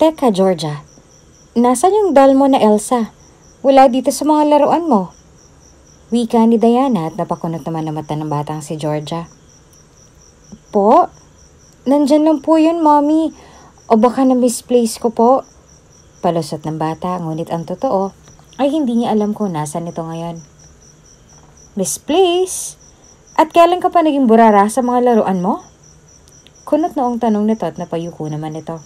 Teka, Georgia. Nasaan yung doll mo na Elsa? Wala dito sa mga laruan mo. Wika ni Diana at napakunot naman na mata ng batang si Georgia. Po? Nandyan lang po yun, Mommy. O baka na-misplace ko po? Palusot ng bata, ngunit ang totoo ay hindi niya alam kung nasan ito ngayon. Misplace? At kailan ka pa naging burara sa mga laruan mo? Kunot noong tanong nito at napayuko naman ito.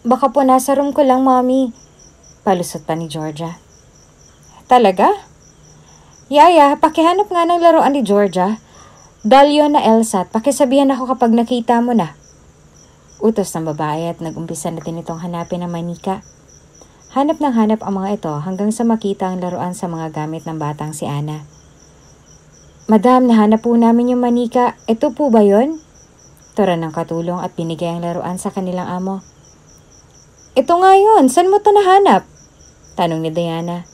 Baka po nasa room ko lang, Mommy. Palusot pa ni Georgia. Talaga? Yaya, pakihanap nga ng laruan ni Georgia. Doll yun na Elsa at pakisabihan ako kapag nakita mo na. Utos ng babae at nag-umpisa natin itong hanapin ng manika. Hanap ng hanap ang mga ito hanggang sa makita ang laruan sa mga gamit ng batang si Ana. Madam, nahanap po namin yung manika. Ito po ba yun? Turan ng katulong at binigay ang laruan sa kanilang amo. Ito nga yun. Saan mo ito nahanap? Tanong ni Diana.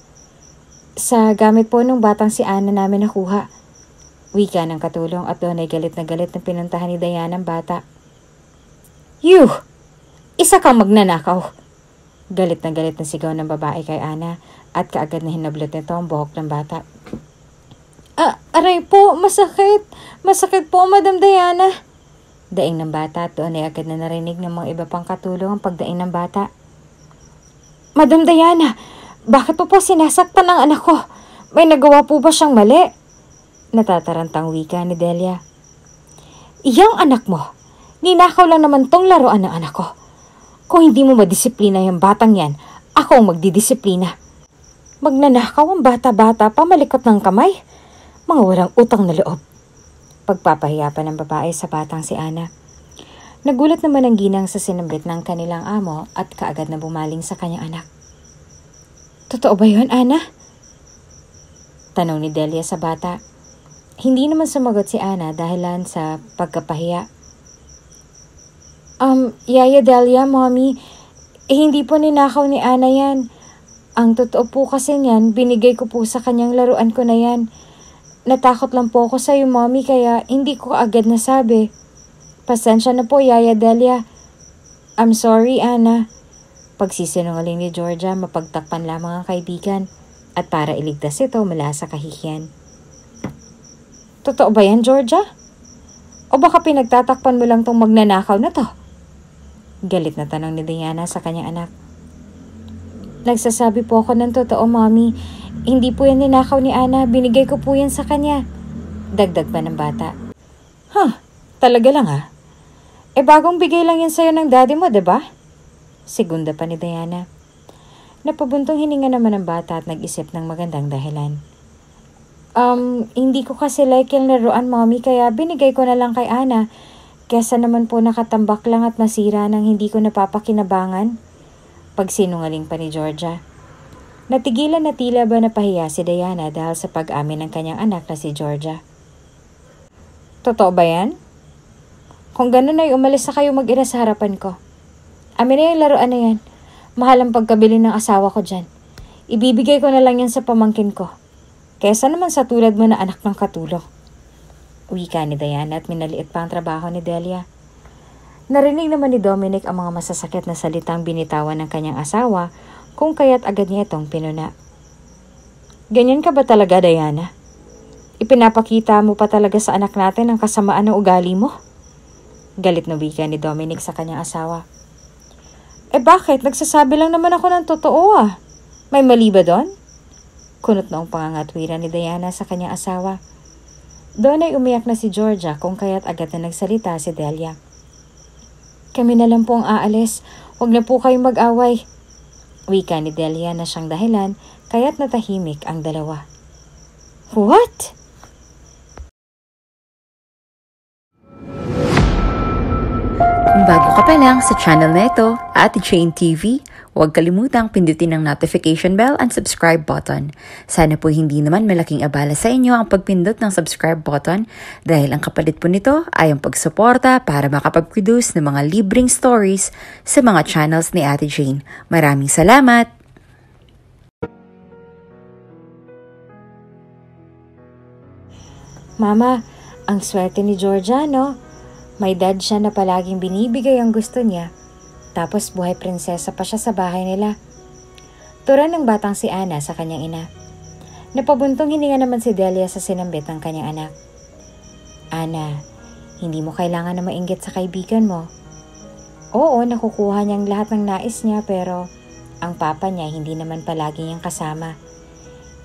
Sa gamit po nung batang si Ana namin nakuha. Wika ng katulong at doon ay galit na pinuntahan ni Diana ang bata. You! Isa kang magnanakaw! Galit na sigaw ng babae kay Ana at kaagad na hinablot nito ang buhok ng bata. Aray po! Masakit! Masakit po, Madam Diana! Daing ng bata at doon ay agad na narinig ng mga iba pang katulong ang pagdaing ng bata. Madam Diana! Bakit po sinasaktan ng anak ko? May nagawa po ba siyang mali? Natatarantang wika ni Delia. Iyang anak mo, ninakaw lang naman tong laruan ng anak ko. Kung hindi mo madisiplina yung batang yan, ako ang magdidisiplina. Magnanakaw ang bata-bata pa malikot ng kamay. Mga walang utang na loob. Pagpapahiya pa ng babae sa batang si Ana. Nagulat naman ang ginang sa sinambit ng kanilang amo at kaagad na bumaling sa kanyang anak. Totoo ba yun, Ana? Tanong ni Delia sa bata. Hindi naman sumagot si Ana dahilan sa pagkapahiya. Yaya Delia, Mommy, hindi po ninakaw ni Ana yan. Ang totoo po kasi niyan, binigay ko po sa kanyang laruan ko na yan. Natakot lang po ako sa'yo, Mommy, kaya hindi ko agad nasabi. Pasensya na po, Yaya Delia. I'm sorry, Ana. Pagsisinungaling ni Georgia, mapagtakpan lamang ang kaibigan at para iligtas ito mula sa kahihiyan. Totoo ba yan, Georgia? O baka pinagtatakpan mo lang tong magnanakaw na to? Galit na tanong ni Diana sa kanyang anak. Nagsasabi po ako ng totoo, Mommy. Hindi po yan ninakaw ni Ana. Binigay ko po yan sa kanya. Dagdag pa ng bata. Talaga lang ha? Bagong bigay lang yan sa'yo ng daddy mo, diba? Segunda pa ni Diana. Napabuntong hininga naman ng bata at nag-isip ng magandang dahilan. Hindi ko kasi like yung laruan, Mommy, kaya binigay ko na lang kay Ana. Kesa naman po nakatambak lang at masira nang hindi ko napapakinabangan. Pagsinungaling pa ni Georgia. Natigilan na tila ba napahiya si Diana dahil sa pag-amin ng kanyang anak na si Georgia. Totoo ba yan? Kung ganun ay umalis na kayo mag-ina sa harapan ko. Amin na yung laruan na yan. Mahal ang pagkabili ng asawa ko dyan. Ibibigay ko na lang yan sa pamangkin ko. Kesa naman sa tulad mo na anak ng katulong. Wika ni Diana at minaliit pa ang trabaho ni Delia. Narinig naman ni Dominic ang mga masasakit na salitang binitawan ng kanyang asawa kung kaya't agad niya itong pinuna. Ganyan ka ba talaga, Diana? Ipinapakita mo pa talaga sa anak natin ang kasamaan ng ugali mo? Galit na wika ni Dominic sa kanyang asawa. Bakit? Nagsasabi lang naman ako ng totoo ah. May mali ba doon? Kunot noong pangangatwiran ni Diana sa kanyang asawa. Doon ay umiyak na si Georgia kung kaya't agad na nagsalita si Delia. Kami na lang po ang aalis. Huwag na po kayong mag-away. Wika ni Delia na siyang dahilan kaya't natahimik ang dalawa. What? Kung bago ka pa lang sa channel na ito, Ate Jane TV, huwag kalimutang pindutin ang notification bell and subscribe button. Sana po hindi naman malaking abala sa inyo ang pagpindot ng subscribe button dahil ang kapalit po nito ay ang pagsuporta para makapag-produce ng mga libreng stories sa mga channels ni Ate Jane. Maraming salamat! Mama, ang swerte ni Georgia, no? May dad siya na palaging binibigay ang gusto niya. Tapos buhay prinsesa pa siya sa bahay nila. Turan ng batang si Ana sa kanyang ina. Napabuntong hininga naman si Delia sa sinambit ng kanyang anak. Ana, hindi mo kailangan na mainggit sa kaibigan mo. Oo, nakukuha niyang lahat ng nais niya pero ang papa niya hindi naman palagi niyang kasama.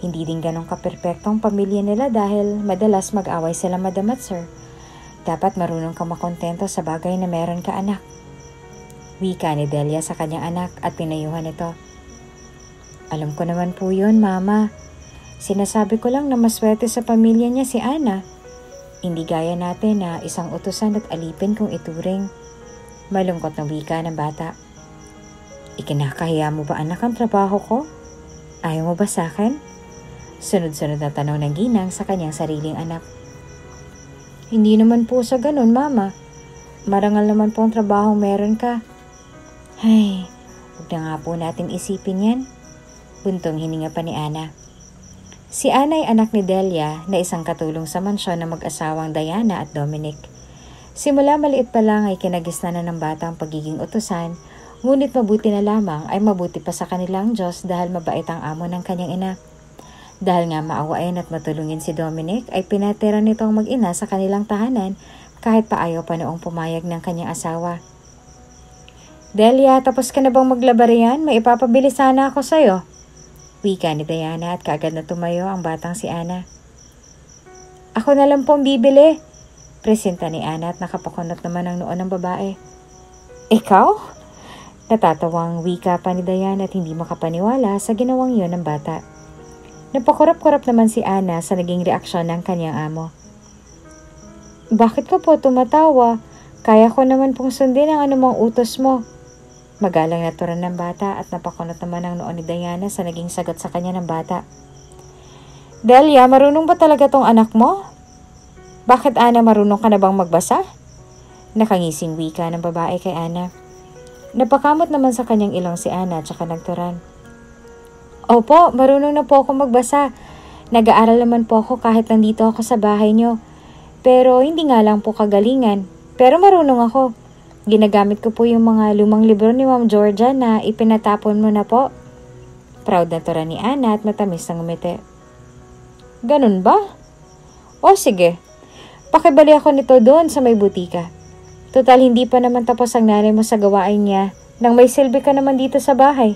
Hindi din ganun kaperpektong pamilya nila dahil madalas mag-away sila madam at sir. Dapat marunong kang makontento sa bagay na meron ka anak. Wika ni Delia sa kanyang anak at pinayuhan ito. Alam ko naman po yun, mama. Sinasabi ko lang na maswerte sa pamilya niya si Ana. Hindi gaya natin na isang utusan at alipin kung ituring. Malungkot na wika ng bata. Ikinakahiya mo ba anak ang trabaho ko? Ayaw mo ba sa akin? Sunod-sunod na tanong ng ginang sa kanyang sariling anak. Hindi naman po sa ganun, mama. Marangal naman po ang trabaho meron ka. Ay, huwag na nga po natin isipin yan. Buntong hininga pa ni Ana. Si Ana ay anak ni Delia na isang katulong sa mansyon ng mag-asawang Diana at Dominic. Simula maliit pa lang ay kinagisnan na ng bata ang pagiging utusan, ngunit mabuti na lamang ay mabuti pa sa kanilang Diyos dahil mabait ang amo ng kanyang ina. Dahil nga maawain at matulungin si Dominic ay pinatira nitong mag-ina sa kanilang tahanan kahit pa ayaw pa noong pumayag ng kanyang asawa. Delia, tapos ka na bang maglaba riyan? May ipapabili sana ako sa'yo. Wika ni Diana at kaagad na tumayo ang batang si Ana. Ako na lang pong bibili. Presenta ni Ana at nakapakunot naman ang noon ng babae. Ikaw? Natatawang wika pa ni Diana at hindi makapaniwala sa ginawang yun ng bata. Napakurap-kurap naman si Ana sa naging reaksyon ng kanyang amo. Bakit ka po tumatawa? Kaya ko naman pong sundin ang anumang utos mo. Magalang naturan ng bata at napakunot naman ang noon ni Diana sa naging sagot sa kanya ng bata. Delia, marunong ba talaga tong anak mo? Bakit Ana, marunong ka na bang magbasa? Nakangising wika ng babae kay Ana. Napakamot naman sa kanyang ilong si Ana at saka nagturan. Opo, marunong na po ako magbasa. Nag-aaral naman po ako kahit nandito ako sa bahay niyo. Pero hindi nga lang po kagalingan. Pero marunong ako. Ginagamit ko po yung mga lumang libro ni Ma'am Georgia na ipinatapon mo na po. Proud na turan ni Ana at matamis na ngumiti. Ganun ba? O sige, pakibali ako nito doon sa may butika. Total hindi pa naman tapos ang nanay mo sa gawain niya nang may silbi ka naman dito sa bahay.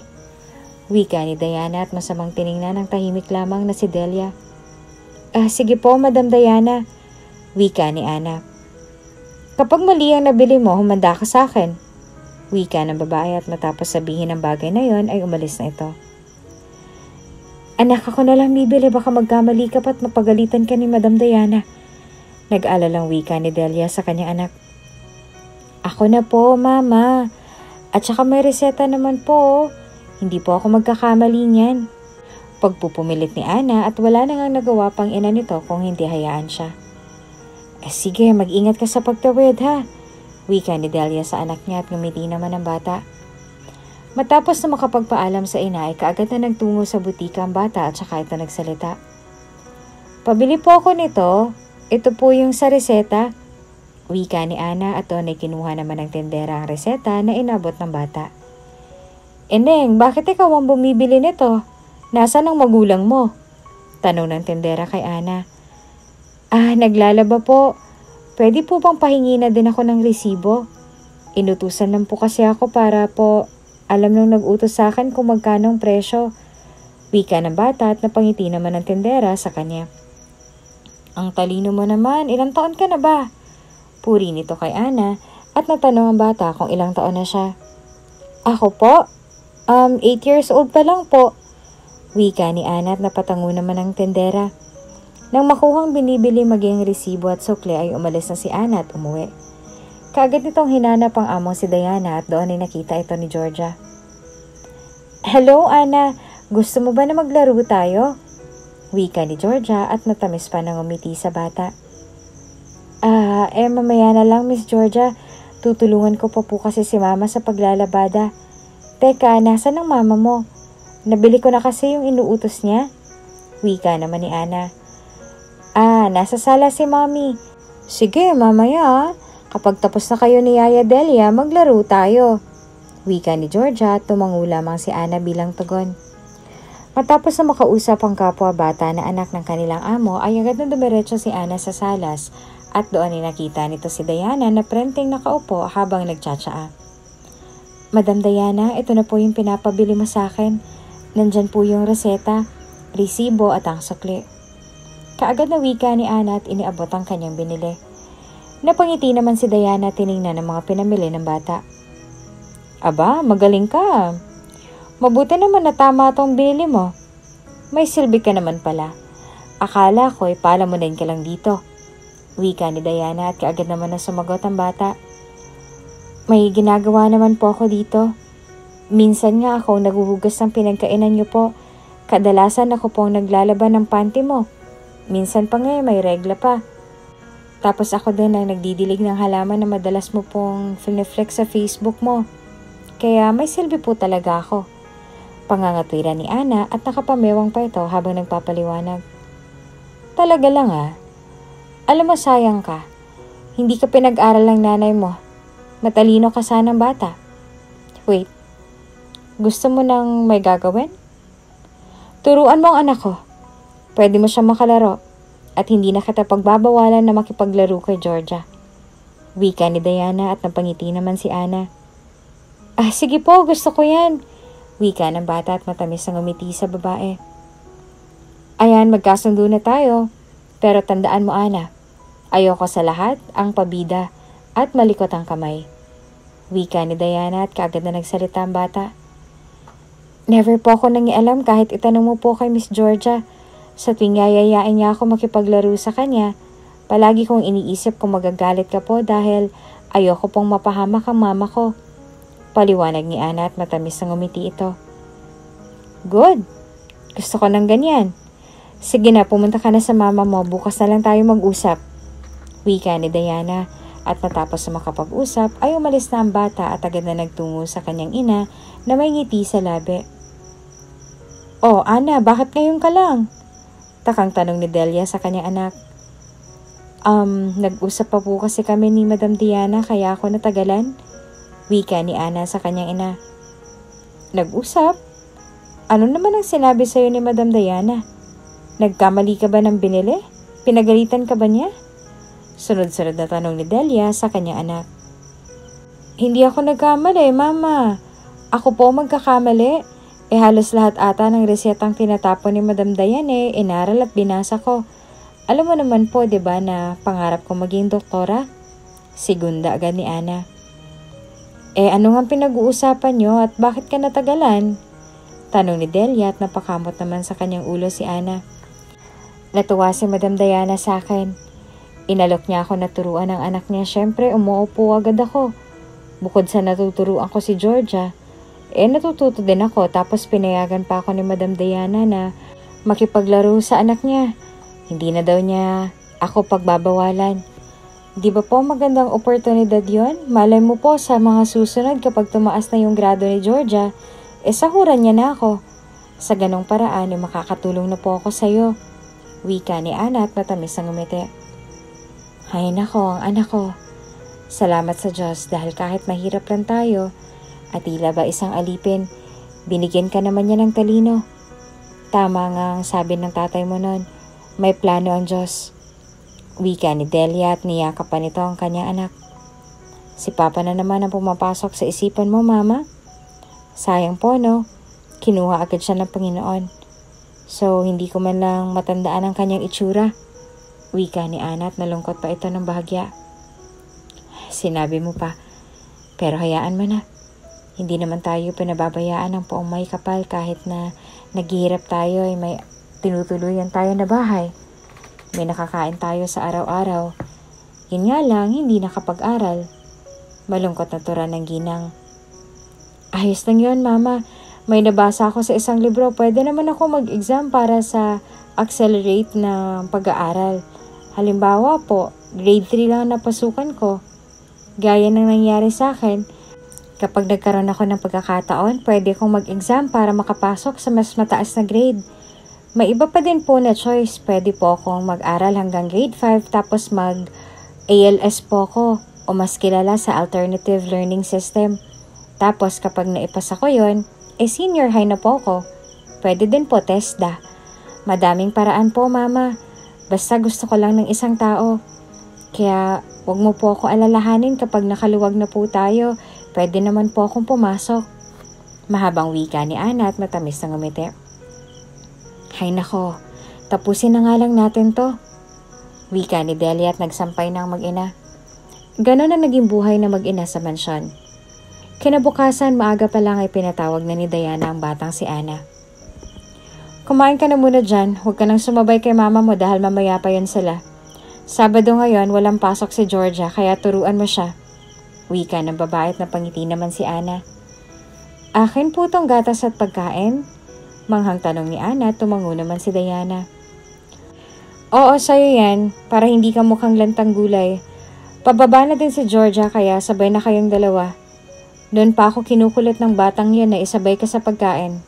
Wika ni Diana at masamang tiningnan ng tahimik lamang na si Delia. Sige po, Madam Diana. Wika ni Ana. Kapag mali ang nabili mo, humanda ka sa akin. Wika ng babae at matapos sabihin ang bagay na yon ay umalis na ito. Anak, ako na lang bibili, baka magkamali ka pa't mapagalitan ka ni Madam Diana. Nag-alalang wika ni Delia sa kanyang anak. Ako na po, Mama. At saka may reseta naman po. Hindi po ako magkakamali niyan. Pagpupumilit ni Ana at wala na ngang nagawa pang ina nito kung hindi hayaan siya. Sige, mag-ingat ka sa pagtawid ha. Wika ni Delia sa anak niya at ngumiti naman ang bata. Matapos na makapagpaalam sa ina ay kaagad na nagtungo sa butika ang bata at saka ito nagsalita. Pabili po ako nito. Ito po yung sa reseta. Wika ni Ana at doon ay kinuha naman ng tendera ang reseta na inabot ng bata. Eneng, bakit ikaw ang bumibili nito? Nasaan ang magulang mo? Tanong ng tendera kay Ana. Naglalaba po. Pwede po bang pahingi na din ako ng resibo? Inutusan lang po kasi ako para po alam nung nag-utos sa akin kung magkano ang presyo. Wika ng bata at napangiti naman ng tendera sa kanya. Ang talino mo naman, ilang taon ka na ba? Puri nito kay Ana at natanong ang bata kung ilang taon na siya. Ako po? 8 years old pa lang po. Wika ni Ana at napatango naman ang tendera. Nang makuhang binibili maging resibo at sukle ay umalis na si Ana at umuwi. Kaagad nitong hinanap ang among si Diana at doon ay nakita ito ni Georgia. Hello Ana, gusto mo ba na maglaro tayo? Wika ni Georgia at natamis pa ng umiti sa bata. Mamaya na lang Miss Georgia. Tutulungan ko pa po kasi si Mama sa paglalabada. Teka, nasan ang mama mo? Nabili ko na kasi yung inuutos niya. Wika naman ni Ana. Nasa sala si Mommy. Sige, mamaya. Kapag tapos na kayo ni Yaya Delia, maglaro tayo. Wika ni Georgia at tumango lamang si Ana bilang tugon. Matapos na makausap ang kapwa bata na anak ng kanilang amo ay agad na dumiretso si Ana sa salas at doon ay nakita nito si Diana na prenteng nakaupo habang nagtsatsaa. Madam Diana, ito na po yung pinapabili mo sa akin. Nandyan po yung reseta, resibo at ang sukli. Kaagad na wika ni Ana at iniabot ang kanyang binili. Napangiti naman si Diana tiningnan ng mga pinamili ng bata. Aba, magaling ka. Mabuti naman na tama itong binili mo. May silbi ka naman pala. Akala ko'y palamunin ka lang dito. Wika ni Diana at kaagad naman na sumagot ang bata. May ginagawa naman po ako dito. Minsan nga ako naghuhugas ng pinagkainan niyo po. Kadalasan ako pong naglalaban ng panty mo. Minsan pa nga may regla pa. Tapos ako din ang nagdidilig ng halaman na madalas mo pong finiflex sa Facebook mo. Kaya may silbi po talaga ako. Pangangatwiran ni Ana at nakapamewang pa ito habang nagpapaliwanag. Talaga lang Alam mo sayang ka. Hindi ka pinag-aral ng nanay mo. Matalino ka sanang bata. Wait. Gusto mo nang may gagawin? Turuan mo ang anak ko. Pwede mo siya makalaro. At hindi na kita pagbabawalan na makipaglaro kay Georgia. Wika ni Diana at napangiti naman si Ana. Sige po, gusto ko yan. Wika ng bata at matamis ang umiti sa babae. Ayan, magkasundo na tayo. Pero tandaan mo, Ana, ayoko sa lahat ang pabida at malikot ang kamay. Wika ni Diana at kaagad na nagsalita ang bata. Never po ako nangialam kahit itanong mo po kay Miss Georgia. Sa tuwing yayayain niya ako makipaglaro sa kanya, palagi kong iniisip kung magagalit ka po dahil ayoko pong mapahamak ang mama ko. Paliwanag ni Ana at matamis ang umiti ito. Good. Gusto ko ng ganyan. Sige na, pumunta ka na sa mama mo. Bukas na lang tayo mag-usap. Wika ni Diana at matapos na makapag-usap ay umalis na ang bata at agad na nagtungo sa kanyang ina na may ngiti sa labi. Oh, Ana, bakit ngayon ka lang? Takang tanong ni Delia sa kanyang anak. Nag-usap pa po kasi kami ni Madam Diana kaya ako natagalan. Wika ni Ana sa kanyang ina. Nag-usap? Ano naman ang sinabi sa'yo ni Madam Diana? Nagkamali ka ba ng binili? Pinagalitan ka ba niya? Sunod-sunod na tanong ni Delia sa kanyang anak. Hindi ako nagkamali, Mama. Ako po magkakamali. Halos lahat ata ng resetang tinatapon ni Madam Diane inaral at binasa ko. Alam mo naman po, 'di ba, na pangarap ko maging doktora? Sigunda agad ni Ana. Ano nga pinag-uusapan niyo at bakit ka natagalan? Tanong ni Delia at napakamot naman sa kanyang ulo si Ana. Natuwa si Madam Diana sa akin. Inalok niya ako na turuan ng anak niya. Syempre, umuupo agad ako. Bukod sa natuturuan ko si Georgia, natututo din ako tapos pinayagan pa ako ni Madam Diana na makipaglaro sa anak niya. Hindi na daw niya ako pagbabawalan. Di ba po magandang oportunidad yon? Malay mo po sa mga susunod kapag tumaas na yung grado ni Georgia, sahuran niya na ako. Sa ganong paraan makakatulong na po ako sa'yo. Wika ni Ana at matamis ang umiti. Hay nako, ang anak ko. Salamat sa Diyos dahil kahit mahirap lang tayo, at tila ba isang alipin, binigyan ka naman niya ng talino. Tama nga ang sabi ng tatay mo nun, may plano ang Diyos. Wika ni Delia at niyakap pa nito ang kanyang anak. Si Papa na naman ang pumapasok sa isipan mo, Mama. Sayang po, no? Kinuha agad siya ng Panginoon. So, hindi ko man lang matandaan ang kanyang itsura. Wika ni Ana at nalungkot pa ito ng bahagya. Sinabi mo pa, pero hayaan mo na. Hindi naman tayo pinababayaan ng poong may kapal kahit na naghihirap tayo ay may tinutuluyan tayo na bahay. May nakakain tayo sa araw-araw. Yun nga lang, hindi nakapag-aral. Malungkot na tura ng ginang. Ayos lang yun, Mama. May nabasa ako sa isang libro. Pwede naman ako mag-exam para sa accelerate na pag-aaral. Halimbawa po, grade 3 lang napasukan ko. Gaya ng nangyari sa akin, kapag nagkaroon ako ng pagkakataon, pwede akong mag-exam para makapasok sa mas mataas na grade. May iba pa din po na choice. Pwede po akong mag-aral hanggang grade 5 tapos mag-ALS po ako o mas kilala sa Alternative Learning System. Tapos kapag naipasa ko yon, senior high na po ako. Pwede din po TESDA. Madaming paraan po, Mama. Basta gusto ko lang ng isang tao. Kaya wag mo po ako alalahanin kapag nakaluwag na po tayo. Pwede naman po akong pumasok. Mahabang wika ni Ana at matamis na ngumiti. Hay nako, tapusin na nga lang natin to. Wika ni Delia at nagsampay ng mag-ina. Ganon na naging buhay na mag-ina sa mansyon. Kinabukasan, maaga pa lang ay pinatawag na ni Diana ang batang si Ana. Kumain ka na muna dyan, huwag ka nang sumabay kay mama mo dahil mamaya pa yun sila. Sabado ngayon, walang pasok si Georgia kaya turuan mo siya. Wika ng babae at napangiti naman si Ana. Akin po tong gatas at pagkain? Manghang tanong ni Ana at tumango naman si Diana. Oo, sa'yo yan, para hindi ka mukhang lantang gulay. Pababa na din si Georgia kaya sabay na kayong dalawa. Noon pa ako kinukulit ng batang yan na isabay ka sa pagkain.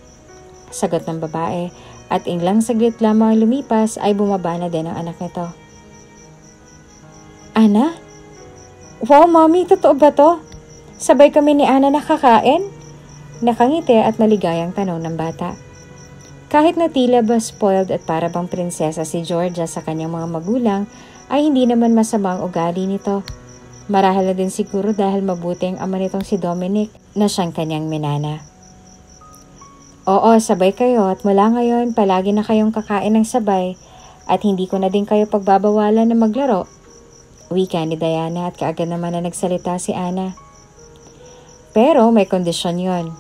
Sagot ng babae at inglang saglit lamang lumipas ay bumaba na din ang anak nito. Ana? Wow, Mommy, totoo ba to? Sabay kami ni Ana nakakain? Nakangiti at maligayang tanong ng bata. Kahit na tila ba spoiled at para bang prinsesa si Georgia sa kanyang mga magulang, ay hindi naman masamang ugali nito. Marahil na din siguro dahil mabuting ama nitong si Dominic na siyang kanyang minana. Oo, sabay kayo at mula ngayon palagi na kayong kakain ng sabay at hindi ko na din kayo pagbabawalan na maglaro. Wika ni Diana at kaagad naman na nagsalita si Ana. Pero may kondisyon yon.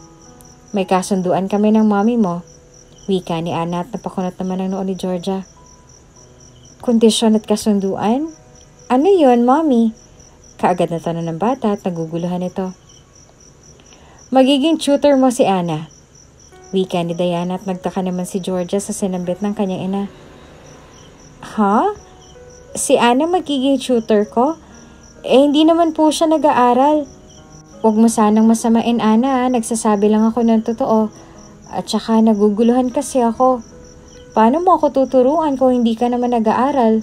May kasunduan kami ng mommy mo. Wika ni Ana at napakunot naman ang noo ni Georgia. Kondisyon at kasunduan? Ano yon, Mommy? Kaagad na tanong ng bata at naguguluhan ito. Magiging tutor mo si Ana. Wika ni Diana at nagtaka naman si Georgia sa sinambit ng kanyang ina. Ha? Si Ana magiging tutor ko? Hindi naman po siya nag-aaral. Huwag mo sanang masamain, Ana. Nagsasabi lang ako ng totoo. At saka naguguluhan kasi ako. Paano mo ako tuturuan kung hindi ka naman nag-aaral?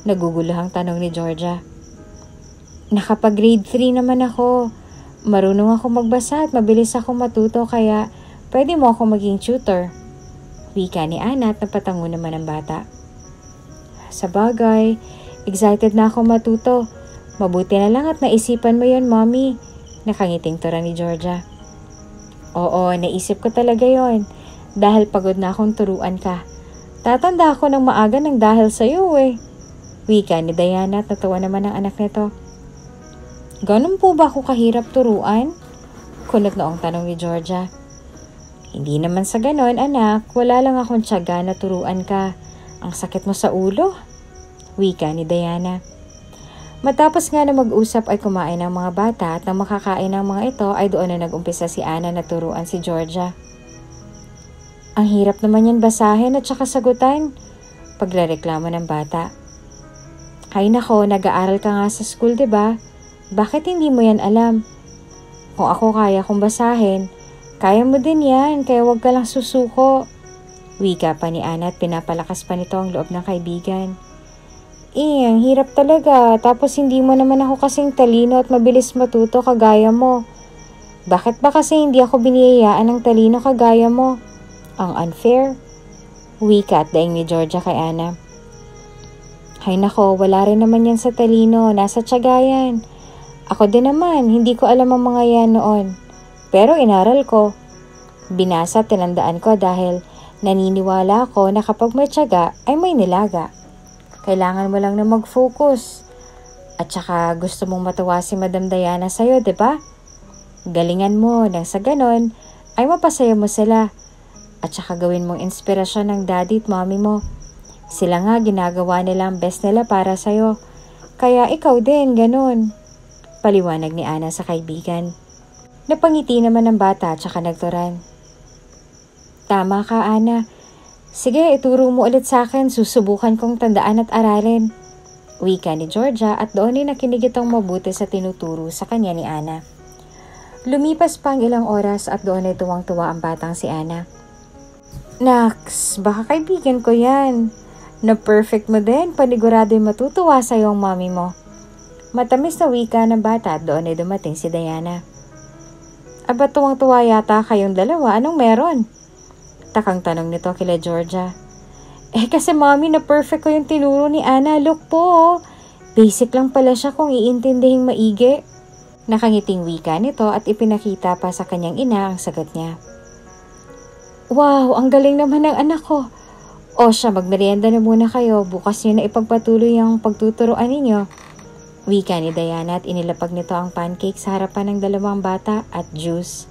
Naguguluhang tanong ni Georgia. Nakapag-grade 3 naman ako. Marunong ako magbasa at mabilis ako matuto kaya pwede mo ako maging tutor. Wika ni Ana at napatango naman ang bata. Sa bagay, excited na ako matuto. Mabuti na lang at naisipan mo yon, Mommy. Nakangiting tura ni Georgia. Oo, naisip ko talaga yon. Dahil pagod na akong turuan ka. Tatanda ako ng maaga ng dahil sa'yo eh. Wika ni Diana at natawa naman ang anak nito. Ganun po ba ako kahirap turuan? Kunot noong tanong ni Georgia. Hindi naman sa ganon, anak. Wala lang akong tiyaga na turuan ka. Ang sakit mo sa ulo. Wika ni Diana. Matapos nga na mag-usap ay kumain ang mga bata at nang makakain ang mga ito ay doon na nag-umpisa si Ana na turuan si Georgia. Ang hirap naman yan basahin at saka sagutan. Paglareklamo ng bata. Ay nako, nag-aaral ka nga sa school, diba? Bakit hindi mo yan alam? Kung ako kaya kong basahin, kaya mo din yan, kaya wag ka lang susuko. Wika pa ni Ana at pinapalakas pa nito ang loob ng kaibigan. Ang hirap talaga, tapos hindi mo naman ako kasing talino at mabilis matuto kagaya mo. Bakit ba kasi hindi ako biniyayaan ng talino kagaya mo? Ang unfair. Wika at daing ni Georgia kay Ana. Hay nako, wala rin naman yan sa talino, nasa tiyaga yan. Ako din naman, hindi ko alam ang mga yan noon. Pero inaral ko. Binasa at tinandaan ko dahil naniniwala ako na kapag may tiyaga ay may nilaga. Kailangan mo lang na mag-focus. At saka gusto mong matuwa si Madam Diana sa'yo, diba? Galingan mo nang sa ganon ay mapasaya mo sila. At saka gawin mong inspirasyon ng daddy at mommy mo. Sila nga ginagawa nila ang best nila para sa'yo. Kaya ikaw din, ganon. Paliwanag ni Ana sa kaibigan. Napangiti naman ng bata at saka nagturan. Tama ka, Ana. Sige, ituro mo ulit sa akin. Susubukan kong tandaan at aralin. Wika ni Georgia at doon ay nakinig itong mabuti sa tinuturo sa kanya ni Ana. Lumipas pa ang ilang oras at doon ay tuwang-tuwa ang batang si Ana. Naks, baka kaibigan ko yan. Na perfect mo din, panigurado yung matutuwa sa'yo ang mommy mo. Matamis na wika ng bata at doon ay dumating si Diana. Aba, tuwang-tuwa yata kayong dalawa. Anong meron? Takang tanong nito kila Georgia. Kasi mommy, na perfect ko yung tinuro ni Ana. Look po. Basic lang pala siya kung iintindihing maigi. Nakangiting wika nito at ipinakita pa sa kanyang ina ang sagot niya. Wow, ang galing naman ng anak ko. O siya, magmerienda na muna kayo. Bukas niyo na ipagpatuloy ang pagtuturoan ninyo. Wika ni Diana at inilapag nito ang pancake sa harapan ng dalawang bata at juice.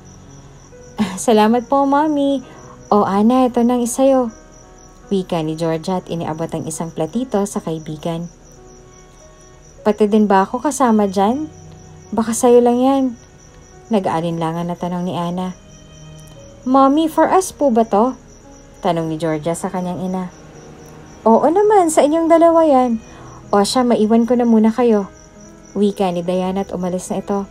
Salamat po, mommy. O Ana, ito nang isayo. Wika ni Georgia at iniabot ang isang platito sa kaibigan. Pati din ba ako kasama dyan? Baka sayo lang yan. Nag-aalinlangan na tanong ni Ana. Mommy, for us po ba to? Tanong ni Georgia sa kanyang ina. Oo naman, sa inyong dalawa yan. O siya, maiwan ko na muna kayo. Wika ni Diana at umalis na ito.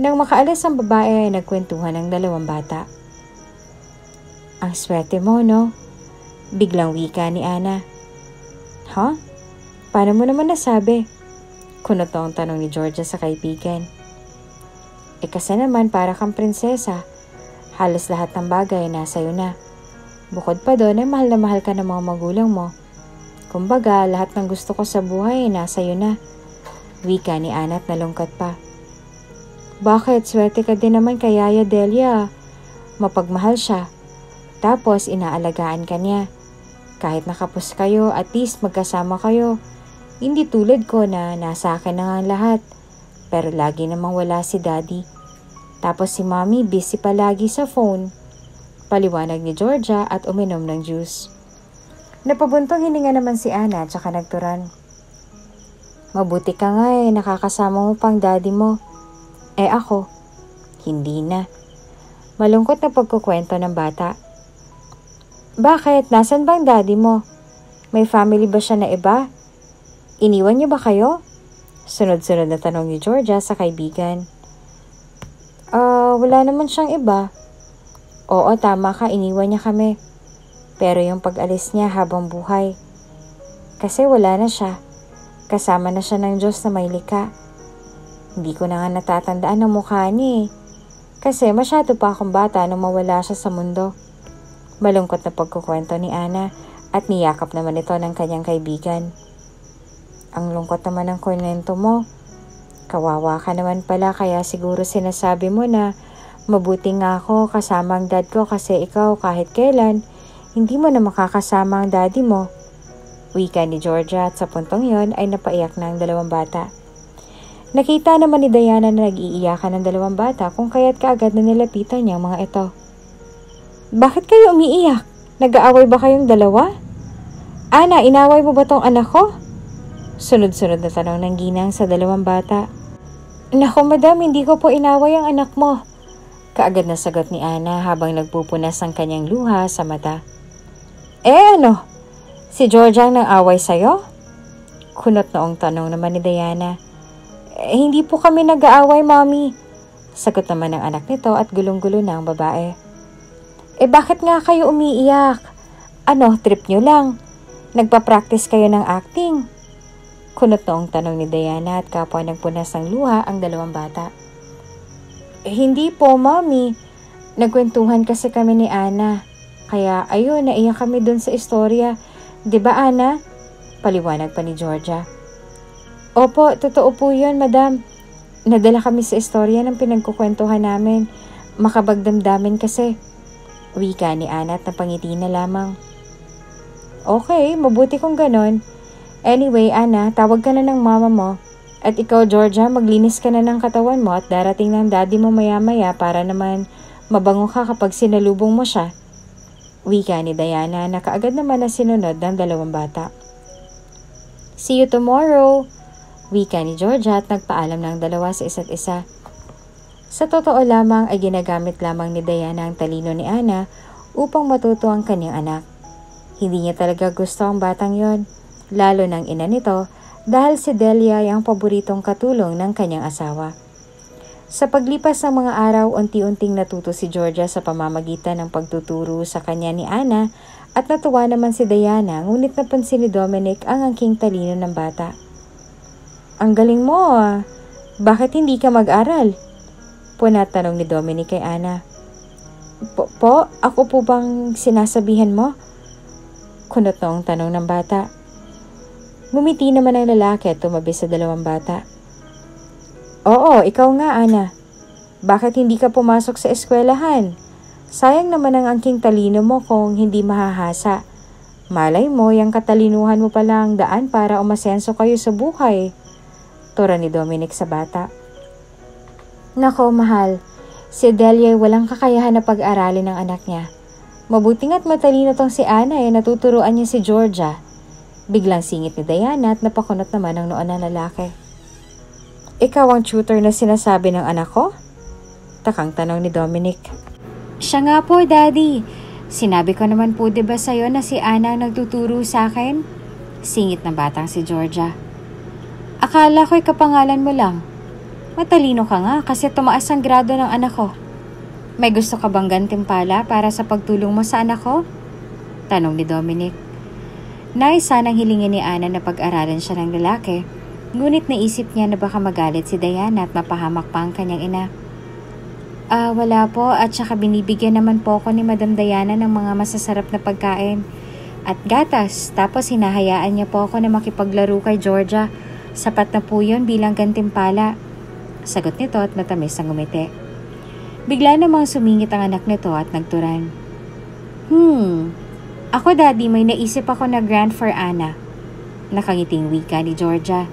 Nang makaalis ang babae ay nagkwentuhan ng dalawang bata. Ang swerte mo, no? Biglang wika ni Ana. Ha? Paano mo naman nasabi? Kunot ang tanong ni Georgia sa kaibigan. Kasi naman para kang prinsesa. Halos lahat ng bagay nasa iyo na. Bukod pa doon ay mahal na mahal ka ng mga magulang mo. Kumbaga, lahat ng gusto ko sa buhay ay nasa iyo na. Wika ni Ana at nalungkot pa. Bakit? Swerte ka din naman kay Yaya Delia. Mapagmahal siya. Tapos inaalagaan ka niya. Kahit nakapos kayo, at least magkasama kayo. Hindi tulad ko na nasa akin na nga ang lahat. Pero lagi namang wala si Daddy. Tapos si Mommy busy palagi sa phone. Paliwanag ni Georgia at uminom ng juice. Napabuntong hininga naman si Ana at saka nagturan. Mabuti ka nga nakakasama mo pang daddy mo. Ako, hindi na. Malungkot na pagkukwento ng bata. Bakit? Nasaan bang daddy mo? May family ba siya na iba? Iniwan niyo ba kayo? Sunod-sunod na tanong ni Georgia sa kaibigan. Wala naman siyang iba. Oo, tama ka, iniwan niya kami. Pero yung pag-alis niya habang buhay. Kasi wala na siya. Kasama na siya ng Diyos na may likha. Hindi ko na nga natatandaan ang mukha niya. Kasi masyado pa akong bata nung mawala siya sa mundo. Malungkot na pagkukwento ni Ana at niyakap naman ito ng kanyang kaibigan. Ang lungkot naman ng kwento mo. Kawawa ka naman pala kaya siguro sinasabi mo na mabuti nga ako kasama ang dad ko kasi ikaw kahit kailan hindi mo na makakasama ang daddy mo. Wika ni Georgia at sa puntong yon ay napaiyak na ang dalawang bata. Nakita naman ni Diana na nag-iiyakan ng dalawang bata kung kaya't kaagad na nilapitan niya ang mga ito. Bakit kayo umiiyak? Nag-aaway ba kayong dalawa? Ana, inaway mo ba tong anak ko? Sunod-sunod na tanong ng ginang sa dalawang bata. Naku madam, hindi ko po inaway ang anak mo. Kaagad na sagot ni Ana habang nagpupunas ang kanyang luha sa mata. Ano? Si Georgia ang nang-away sa'yo? Kunot noong tanong naman ni Diana. Hindi po kami nag-aaway, Mommy. Sagot naman ng anak nito at gulong-gulo na ang babae. Bakit nga kayo umiiyak? Ano, trip nyo lang? Nagpa-practice kayo ng acting? Kunot noong tanong ni Diana at kapwa nagpunas ng luha ang dalawang bata. Hindi po, Mommy. Nagkwentuhan kasi kami ni Ana. Kaya ayun, naiyak kami dun sa istorya. Diba, Ana? Paliwanag pa ni Georgia. Opo, totoo po yun, madam. Nadala kami sa istorya ng pinagkukwentuhan namin. Makabagdamdamin kasi. Wika ni Ana at napangiti na lamang. Okay, mabuti kung ganon. Anyway, Ana, tawag ka na ng mama mo. At ikaw, Georgia, maglinis ka na ng katawan mo at darating ng daddy mo maya-maya para naman mabango ka kapag sinalubong mo siya. Wika ni Diana na kaagad naman na sinunod ng dalawang bata. See you tomorrow! Wika ni Georgia at nagpaalam ng dalawa sa isa't isa. Sa totoo lamang ay ginagamit lamang ni Diana ang talino ni Ana upang matuto ang kanyang anak. Hindi niya talaga gusto ang batang yon. Lalo ng ina nito dahil si Delia ay ang paboritong katulong ng kanyang asawa. Sa paglipas ng mga araw, unti-unting natuto si Georgia sa pamamagitan ng pagtuturo sa kanya ni Ana at natuwa naman si Diana ngunit napansin ni Dominic ang angking talino ng bata. Ang galing mo Bakit hindi ka mag-aral? Punatanong ni Dominic kay Ana. Po? Ako po bang sinasabihan mo? Kunot noong tanong ng bata. Ngumiti naman ang lalaki at tumabi sa dalawang bata. Oo, ikaw nga, Ana. Bakit hindi ka pumasok sa eskwelahan? Sayang naman ang angking talino mo kung hindi mahahasa. Malay mo, yung katalinuhan mo pala ang daan para umasenso kayo sa buhay. Tura ni Dominic sa bata. Nako, mahal. Si Delia ay walang kakayahan na pag-aralin ng anak niya. Mabuting at matalino tong si Ana natuturuan niya si Georgia. Biglang singit ni Diana at napakunot naman ang noon ng lalaki. Ikaw ang tutor na sinasabi ng anak ko? Takang tanong ni Dominic. Siya nga po, Daddy. Sinabi ko naman po diba sa'yo na si Ana ang nagtuturo sa akin? Singit ng batang si Georgia. Akala ko'y kapangalan mo lang. Matalino ka nga kasi tumaas ang grado ng anak ko. May gusto ka bang gantimpala para sa pagtulong mo sa anak ko? Tanong ni Dominic. Nais sanang hilingin ni Ana na pag-aralan siya ng lalaki, ngunit naisip niya na baka magalit si Diana at mapahamak pa ang kanyang ina. Wala po at saka binibigyan naman po ako ni Madam Diana ng mga masasarap na pagkain at gatas, tapos hinahayaan niya po ako na makipaglaro kay Georgia. Sapat na po yun bilang gantimpala. Sagot nito at matamis ang ngumiti. Bigla namang sumingit ang anak nito at nagturan. Ako, Daddy, may naisip ako na grant for Ana. Nakangiting wika ni Georgia.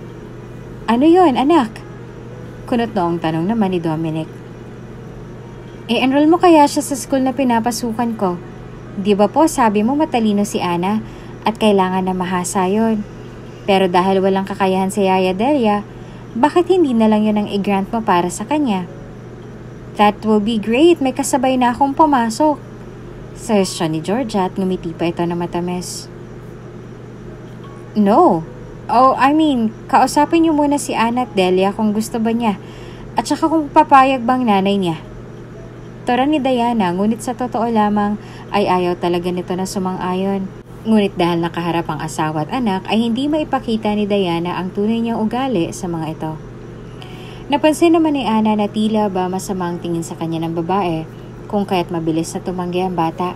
Ano yon, anak? Kunot noong tanong naman ni Dominic. I-enroll mo kaya siya sa school na pinapasukan ko? Di ba po sabi mo matalino si Ana at kailangan na mahasa yon? Pero dahil walang kakayahan si Yaya Delia, bakit hindi na lang yun ang i-grant mo para sa kanya? That will be great. May kasabay na akong pumasok. Suggestion ni Georgia at ngumiti pa ito na matamis. No. Kausapin niyo muna si Ana at Delia kung gusto ba niya at saka kung papayag bang nanay niya. Tura ni Diana, ngunit sa totoo lamang ay ayaw talaga nito na sumang-ayon. Ngunit dahil nakaharap ang asawa at anak ay hindi maipakita ni Diana ang tunay niyang ugali sa mga ito. Napansin naman ni Ana na tila ba masamang tingin sa kanya ng babae kung kaya't mabilis na tumanggi ang bata.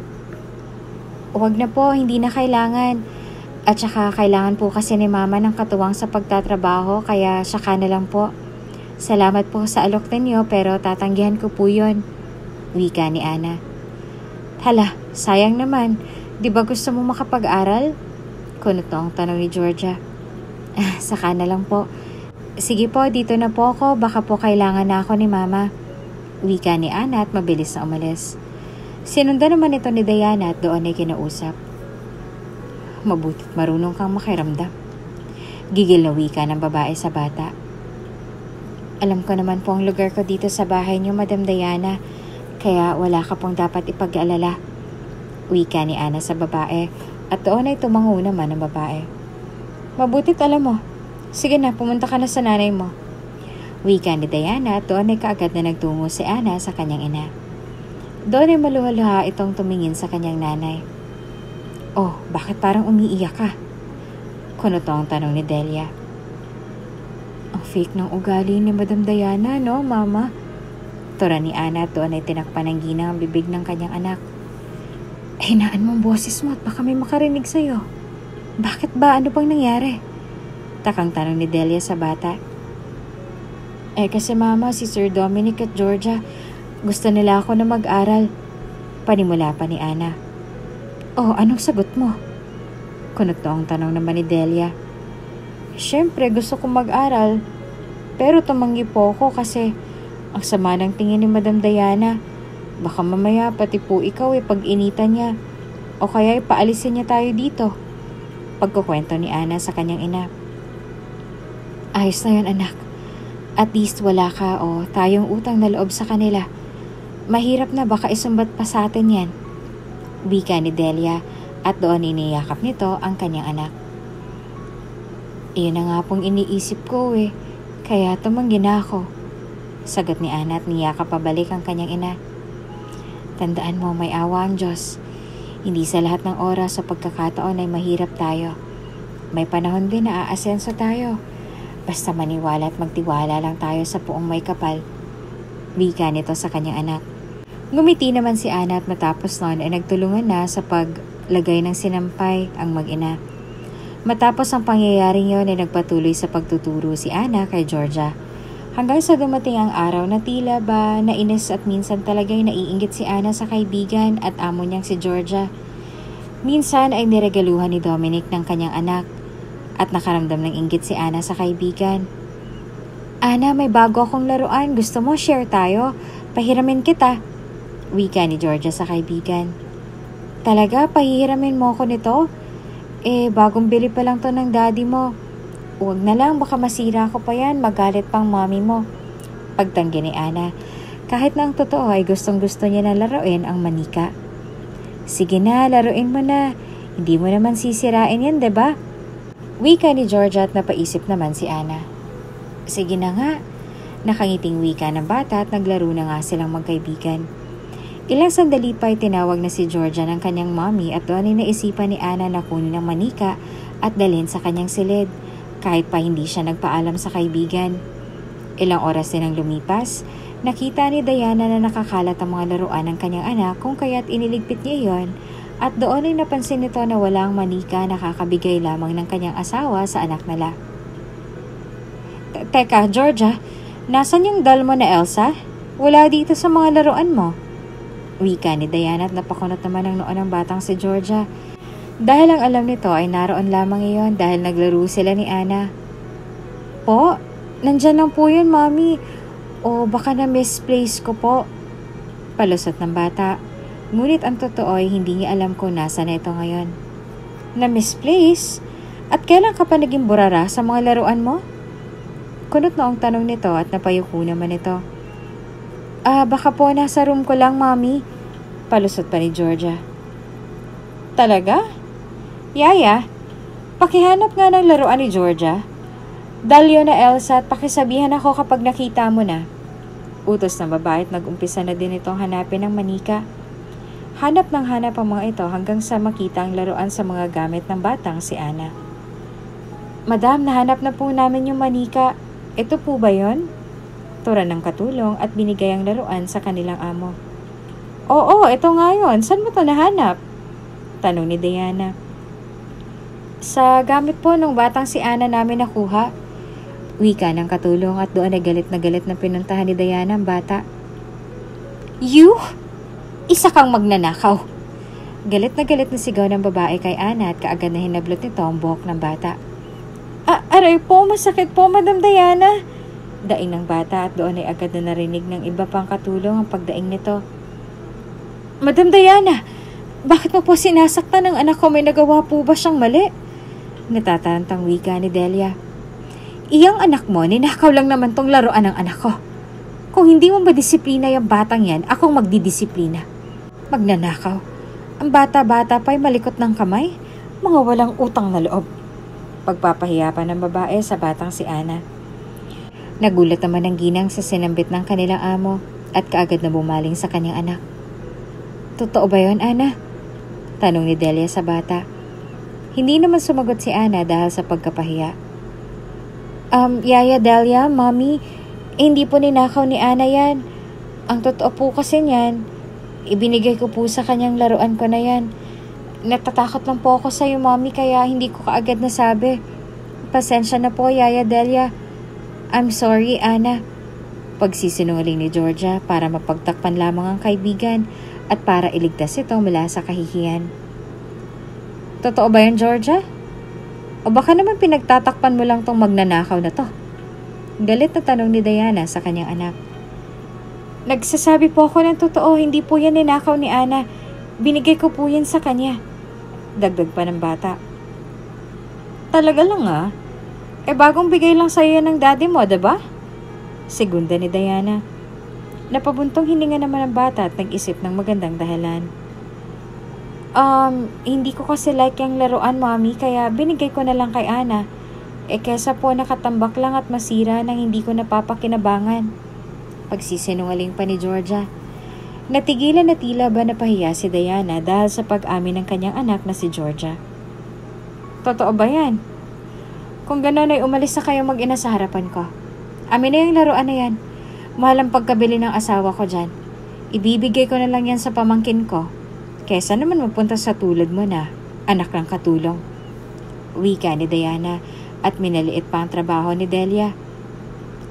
Huwag na po, hindi na kailangan. At saka kailangan po kasi ni Mama ng katuwang sa pagtatrabaho kaya saka na lang po. Salamat po sa alok ninyo pero tatanggihan ko po yun. Wika ni Ana. Hala, sayang naman. Di ba gusto mo makapag-aral? Kunot ang tanong ni Georgia. Saka na lang po. Sige po, dito na po ako. Baka po kailangan na ako ni Mama. Wika ni Ana at mabilis na umalis. Sinundan naman ito ni Diana at doon ay kinausap. Mabutit marunong kang makiramdam. Gigil na wika ng babae sa bata. Alam ko naman po ang lugar ko dito sa bahay niyo, Madam Diana. Kaya wala ka pong dapat ipag-alala. Wika ni Ana sa babae at doon ay tumango naman ang babae. Mabutit alam mo. Sige na, pumunta ka na sa nanay mo. Wika ni Diana at doon ay kaagad na nagtungo si Ana sa kanyang ina. Doon ay maluha-luha itong tumingin sa kanyang nanay. Oh, bakit parang umiiyak ka? Kunot ang tanong ni Delia. Ang fake ng ugali ni Madam Diana, no, Mama? Tura ni Ana at doon ay tinakpan ng ginang ang bibig ng kanyang anak. Hinaan mo ang boses mo at baka may makarinig sa'yo. Bakit ba? Ano bang nangyari? Takang tanong ni Delia sa bata. Kasi Mama, si Sir Dominic at Georgia, gusto nila ako na mag-aral. Panimula pa ni Ana. Oh, anong sagot mo? Kunot ang tanong naman ni Delia. Siyempre, gusto kong mag-aral. Pero tumanggi po ako kasi ang sama ng tingin ni Madam Diana. Baka mamaya pati po ikaw pag-initan niya. O kaya paalisin niya tayo dito. Pagkukwento ni Ana sa kanyang ina. Ayos na yun, anak. At least wala ka o tayong utang na loob sa kanila. Mahirap na baka isumbat pa sa atin yan. Wika ni Delia at doon iniyakap nito ang kanyang anak. Iyon na nga pong iniisip ko kaya tumanggi na ako. Sagot ni Ana at niyakap pabalik ang kanyang ina. Tandaan mo, may awa ang Diyos. Hindi sa lahat ng oras o pagkakataon ay mahirap tayo. May panahon din na aasenso tayo. Basta maniwala at magtiwala lang tayo sa puong may kapal. Wika nito sa kanyang anak. Ngumiti naman si Ana at matapos noon ay nagtulungan na sa paglagay ng sinampay ang mag-ina. Matapos ang pangyayaring yon ay nagpatuloy sa pagtuturo si Ana kay Georgia. Hanggang sa dumating ang araw na tila ba nainis at minsan talaga'y naiinggit si Ana sa kaibigan at amo niyang si Georgia. Minsan ay niregaluhan ni Dominic ng kanyang anak at nakaramdam ng inggit si Ana sa kaibigan. Ana, may bago akong laruan. Gusto mo share tayo? Pahiramin kita. Wika ni Georgia sa kaibigan. Talaga? Pahihiramin mo ako nito? Bagong bili pa lang to ng daddy mo. Huwag na lang, baka masira ko pa yan. Magalit pang mommy mo. Pagtanggi ni Ana. Kahit na ang totoo ay gustong-gusto niya na laruin ang manika. Sige na, laruin mo na. Hindi mo naman sisirain yan, diba? Wika ni Georgia at napaisip naman si Ana. Sige na nga. Nakangiting wika ng bata at naglaro na nga silang magkaibigan. Ilang sandali pa ay tinawag na si Georgia ng kanyang mommy at doon ay naisipan ni Ana na kunin ang manika at dalhin sa kanyang silid kahit pa hindi siya nagpaalam sa kaibigan. Ilang oras din ang lumipas, nakita ni Diana na nakakalat ang mga laruan ng kanyang anak kung kaya't iniligpit niya yon at doon ay napansin nito na walang manika na kakabigay lamang ng kanyang asawa sa anak nila. Teka, Georgia, nasan yung doll mo na Elsa? Wala dito sa mga laruan mo. Wika ni Diana at napakunot naman ang noo ng batang si Georgia. Dahil ang alam nito ay naroon lamang iyon dahil naglaro sila ni Ana. Po, nandyan lang po yun, Mommy. O baka na-misplace ko po. Palusot ng bata. Ngunit ang totoo ay hindi niya alam kung nasa na ito ngayon. Na-misplace? At kailan ka pa naging burara sa mga laruan mo? Kunot noong tanong nito at napayuko naman ito. Baka po nasa room ko lang, Mommy. Palusot pa ni Georgia. Talaga? Yaya, pakihanap nga ng laruan ni Georgia. Dalyo na Elsa at pakisabihan ako kapag nakita mo na. Utos ng babae at nag-umpisa na din itong hanapin ng manika. Hanap ng hanap ang mga ito hanggang sa makita ang laruan sa mga gamit ng batang si Ana. Madam, nahanap na po namin yung manika. Ito po ba yon? Turan ng katulong at binigay ang laruan sa kanilang amo. Oo, ito nga yun. Saan mo to nahanap? Tanong ni Diana. Sa gamit po ng batang si Ana namin nakuha. Wika ng katulong at doon ay galit na pinuntahan ni Diana ang bata. You? Isa kang magnanakaw. Galit na sigaw ng babae kay Ana at kaagad na hinablot nito ang buhok ng bata. Aray po, masakit po, Madam Diana. Daing ng bata at doon ay agad na narinig ng iba pang katulong ang pagdaing nito. Madam Diana, bakit mo po sinasaktan ng anak ko? May nagawa po ba siyang mali? Natatarantang wika ni Delia. Iyang anak mo, ninakaw lang naman tong laruan ng anak ko. Kung hindi mo madisiplina yung batang yan, akong magdidisiplina. Magnanakaw. Ang bata-bata pa'y malikot ng kamay. Mga walang utang na loob. Pagpapahiya pa ng babae sa batang si Ana. Nagulat naman ang ginang sa sinambit ng kanilang amo at kaagad na bumaling sa kanyang anak. Totoo ba yun, Ana? Tanong ni Delia sa bata. Hindi naman sumagot si Ana dahil sa pagkapahiya. Yaya Delia, Mommy, hindi po ninakaw ni Ana yan. Ang totoo po kasi niyan, ibinigay ko po sa kanyang laruan ko na yan. Natatakot lang po ako sa'yo, Mommy, kaya hindi ko kaagad nasabi. Pasensya na po, Yaya Delia. I'm sorry, Ana. Pagsisinungaling ni Georgia para mapagtakpan lamang ang kaibigan at para iligtas ito mula sa kahihiyan. Totoo ba yun, Georgia? O baka naman pinagtatakpan mo lang tong magnanakaw na to? Galit na tanong ni Diana sa kanyang anak. Nagsasabi po ako ng totoo, hindi po yan ninakaw ni Ana. Binigay ko po yan sa kanya. Dagdag pa ng bata. Talaga lang ah. Bagong bigay lang sa'yo ng daddy mo, diba? Segunda ni Diana. Napabuntong hininga naman ang bata at nag-isip ng magandang dahilan. Hindi ko kasi like yung laruan, Mommy, kaya binigay ko na lang kay Ana. Kesa po nakatambak lang at masira nang hindi ko napapakinabangan. Pagsisinungaling pa ni Georgia. Natigilan na tila ba napahiya si Diana dahil sa pag-amin ng kanyang anak na si Georgia. Totoo ba yan? Kung gano'n ay umalis na kayo mag-ina sa harapan ko. Amin na yung laruan na yan. Mahal ang pagkabili ng asawa ko dyan. Ibibigay ko na lang yan sa pamangkin ko. Kesa naman mapunta sa tulad mo na anak ng katulong. Wika ni Diana at minaliit pa ang trabaho ni Delia.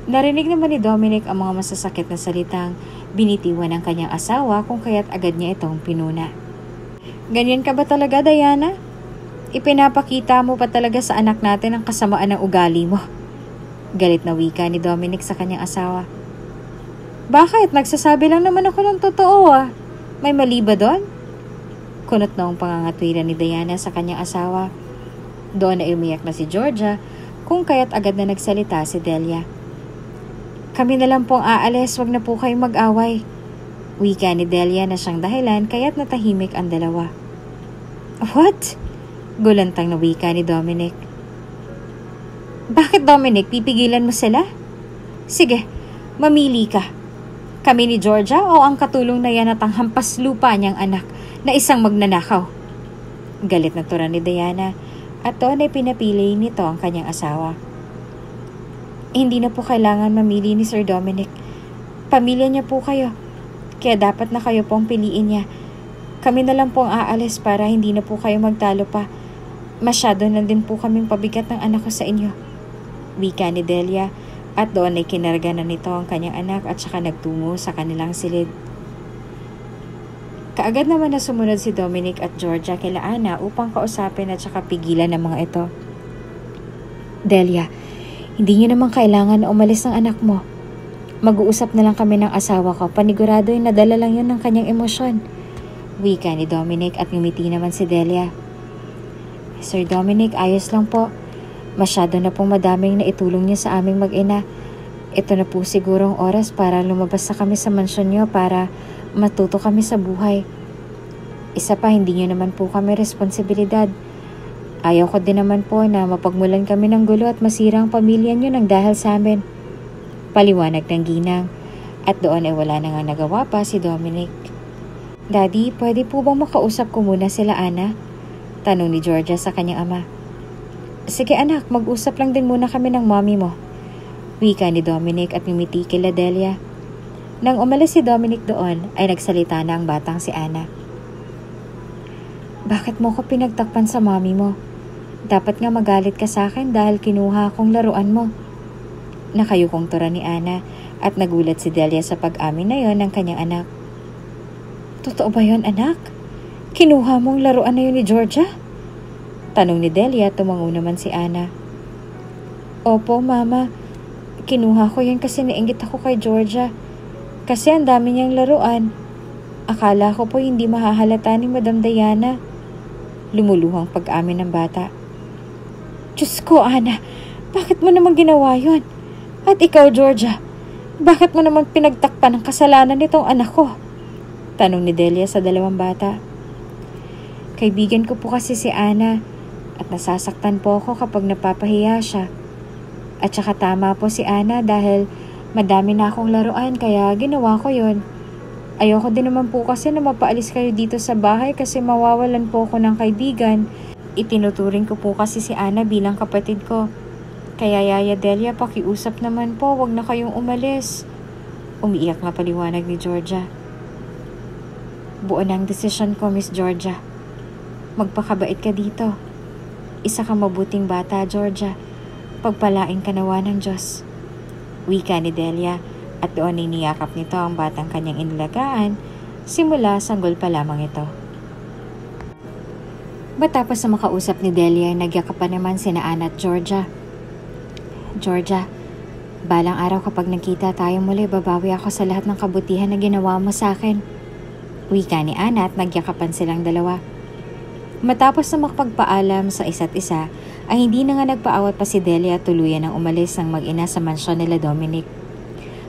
Narinig naman ni Dominic ang mga masasakit na salitang binitiwan ng kanyang asawa kung kaya't agad niya itong pinuna. Ganyan ka ba talaga, Diana? Ipinapakita mo pa talaga sa anak natin ang kasamaan ng ugali mo. Galit na wika ni Dominic sa kanyang asawa. Bakit? Nagsasabi lang naman ako ng totoo ah. May mali ba doon? Kunot na ang pangangatwiran ni Diana sa kanyang asawa. Doon na umiyak na si Georgia kung kaya't agad na nagsalita si Delia. Kami na lang pong aalis, wag na po kayong mag-away. Wika ni Delia na siyang dahilan kaya't natahimik ang dalawa. What? Gulantang na wika ni Dominic. Bakit Dominic, pipigilan mo sila? Sige, mamili ka. Kami ni Georgia o ang katulong na yan at ang hampas lupa niyang anak na isang magnanakaw? Galit na tura ni Diana at doon ay pinapili nito ang kanyang asawa. Hindi na po kailangan mamili ni Sir Dominic. Pamilya niya po kayo. Kaya dapat na kayo pong piliin niya. Kami na lang po ang aalis para hindi na po kayo magtalo pa. Masyado na din po kaming pabigat ng anak ko sa inyo. Wika ni Delia at doon ay kinarga na nito ang kanyang anak at saka nagtungo sa kanilang silid. Kaagad naman na sumunod si Dominic at Georgia kila Ana upang kausapin at saka pigilan ang mga ito. Delia, hindi niyo naman kailangan na umalis ng anak mo. Mag-uusap na lang kami ng asawa ko. Panigurado ay nadala lang yun ng kanyang emosyon. Wika ni Dominic at ngumiti naman si Delia. Sir Dominic, ayos lang po. Masyado na pong madaming naitulong niyo sa aming mag-ina. Ito na po sigurong oras para lumabas na kami sa mansyon niyo para matuto kami sa buhay. Isa pa, hindi niyo naman po kami responsibilidad. Ayaw ko din naman po na mapagmulan kami ng gulo at masira ang pamilya niyo nang dahil sa amin. Paliwanag ng ginang at doon ay wala na nga nagawa pa si Dominic. Daddy, pwede po bang makausap ko muna sila Ana? Tanong ni Georgia sa kanyang ama. Sige anak, mag-usap lang din muna kami ng mommy mo. Wika ni Dominic at ngumiti kila Delia. Nang umalis si Dominic doon, ay nagsalita na ang batang si Ana. Bakit mo ko pinagtakpan sa mommy mo? Dapat nga magalit ka sa akin dahil kinuha akong laruan mo. Nakayukong tura ni Ana at nagulat si Delia sa pag-amin na yon ng kanyang anak. Totoo ba yon anak? Kinuha mong laruan na yun ni Georgia? Tanong ni Delia, tumango naman si Ana. Opo, Mama. Kinuha ko yun kasi nainggit ako kay Georgia. Kasi ang dami niyang laruan. Akala ko po hindi mahahalata ni Madam Diana. Lumuluhang pag-amin ng bata. Diyos ko, Ana. Bakit mo naman ginawa yun? At ikaw, Georgia, bakit mo naman pinagtakpan ang kasalanan nitong anak ko? Tanong ni Delia sa dalawang bata. Kaibigan ko po kasi si Ana at nasasaktan po ako kapag napapahiya siya. At saka tama po si Ana dahil madami na akong laruan kaya ginawa ko yon. Ayoko din naman po kasi na mapaalis kayo dito sa bahay kasi mawawalan po ako ng kaibigan. Itinuturing ko po kasi si Ana bilang kapatid ko. Kaya Yaya Delia, pakiusap naman po, wag na kayong umalis. Umiiyak na paliwanag ni Georgia. Buo na ang desisyon ko, Miss Georgia. Magpakabait ka dito. Isa ka mabuting bata, Georgia. Pagpalain ka nawa ng Diyos. Wika ni Delia at doon iniyakap nito ang batang kanyang inilagaan simula sanggol pa lamang ito. Matapos na makausap ni Delia, nagyakapan naman sina Ana at Georgia. Georgia, balang araw kapag nagkita tayo muli, babawi ako sa lahat ng kabutihan na ginawa mo sa akin. Wika ni Ana at nagyakapan silang dalawa. Matapos na makapagpaalam sa isa't isa, ay hindi na nga nagpaawat pa si Delia at tuluyan ang umalis ng mag-ina sa mansyon nila Dominic.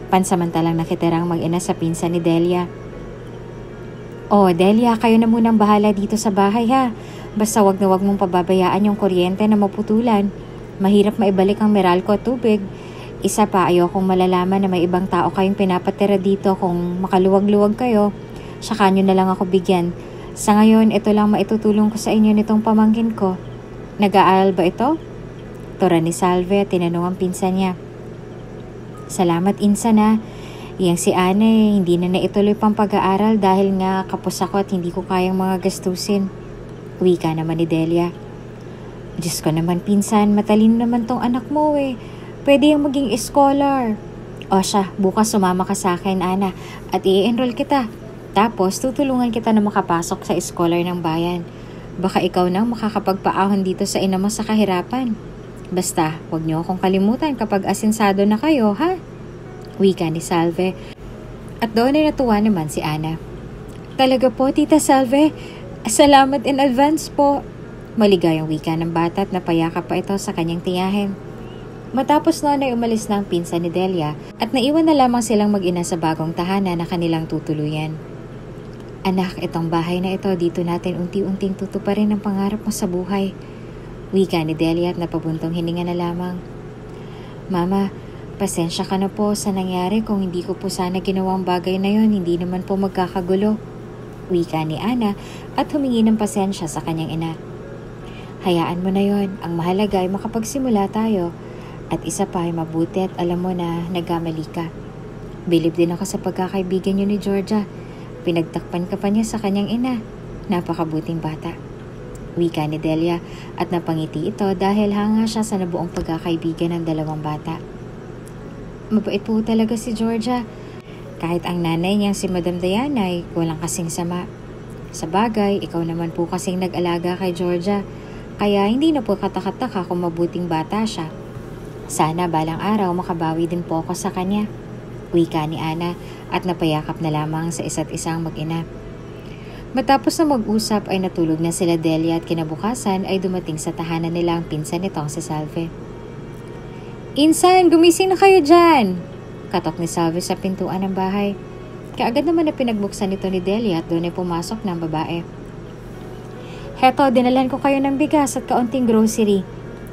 Pansamantalang nakitirang mag-ina sa pinsan ni Delia. Oh, Delia, kayo na munang bahala dito sa bahay ha. Basta wag na wag mong pababayaan yung kuryente na maputulan. Mahirap maibalik ang Meralco at tubig. Isa pa, ayokong malalaman na may ibang tao kayong pinapatira dito kung makaluwag-luwag kayo. Saka nyo na lang ako bigyan. Sa ngayon, ito lang maitutulong ko sa inyo nitong pamangkin ko. Nag-aaral ba ito? Tura ni Salve at tinanong ang pinsan niya. Salamat, Insan ha. Yang si Ana hindi na naituloy pang pag-aaral dahil nga kapos ako at hindi ko kayang mga gastusin. Wika naman ni Delia. Diyos ko naman pinsan, matalino naman tong anak mo eh. Pwede yung maging scholar. O siya, bukas sumama ka sa akin, Ana, at i-enroll kita. Tapos tutulungan kita na makapasok sa scholar ng bayan. Baka ikaw nang makakapagpaahon dito sa ina mo sa kahirapan. Basta, huwag niyo akong kalimutan kapag asensado na kayo, ha? Wika ni Salve. At doon ay natuwa naman si Ana. Talaga po, Tita Salve. Salamat in advance po. Maligayang wika ng bata at napayakap pa ito sa kanyang tiyahin. Matapos noon ay umalis na ang pinsan ni Delia at naiwan na lamang silang mag-ina sa bagong tahanan na kanilang tutuluyan. Anak, itong bahay na ito, dito natin unti-unting tutuparin ang pangarap mo sa buhay. Wika ni Delia at napabuntong hininga na lamang. Mama, pasensya ka na po sa nangyari. Kung hindi ko po sana ginawang bagay na yon, hindi naman po magkakagulo. Wika ni Ana at humingi ng pasensya sa kanyang ina. Hayaan mo na yon. Ang mahalaga ay makapagsimula tayo. At isa pa ay mabuti at alam mo na nagkamali ka. Bilib din ako sa pagkakaibigan niyo ni Georgia. Pinagtakpan ka pa niya sa kanyang ina. Napakabuting bata. Wika ni Delia at napangiti ito dahil hanga siya sa nabuong pagkakaibigan ng dalawang bata. Mabait po talaga si Georgia. Kahit ang nanay niyang si Madam Diana ay walang kasing sama. Sa bagay, ikaw naman po kasing nag-alaga kay Georgia. Kaya hindi na po katakataka kung mabuting bata siya. Sana balang araw makabawi din po ako sa kanya. Wika ni Ana at napayakap na lamang sa isa't isang mag-ina. Matapos na mag-usap ay natulog na sila Delia at kinabukasan ay dumating sa tahanan nila ang pinsan nitong si Salve. Insan, gumising na kayo dyan! Katok ni Salve sa pintuan ng bahay. Kaagad naman na pinagbuksan nito ni Delia at doon ay pumasok ng babae. Heto, dinalan ko kayo ng bigas at kaunting grocery.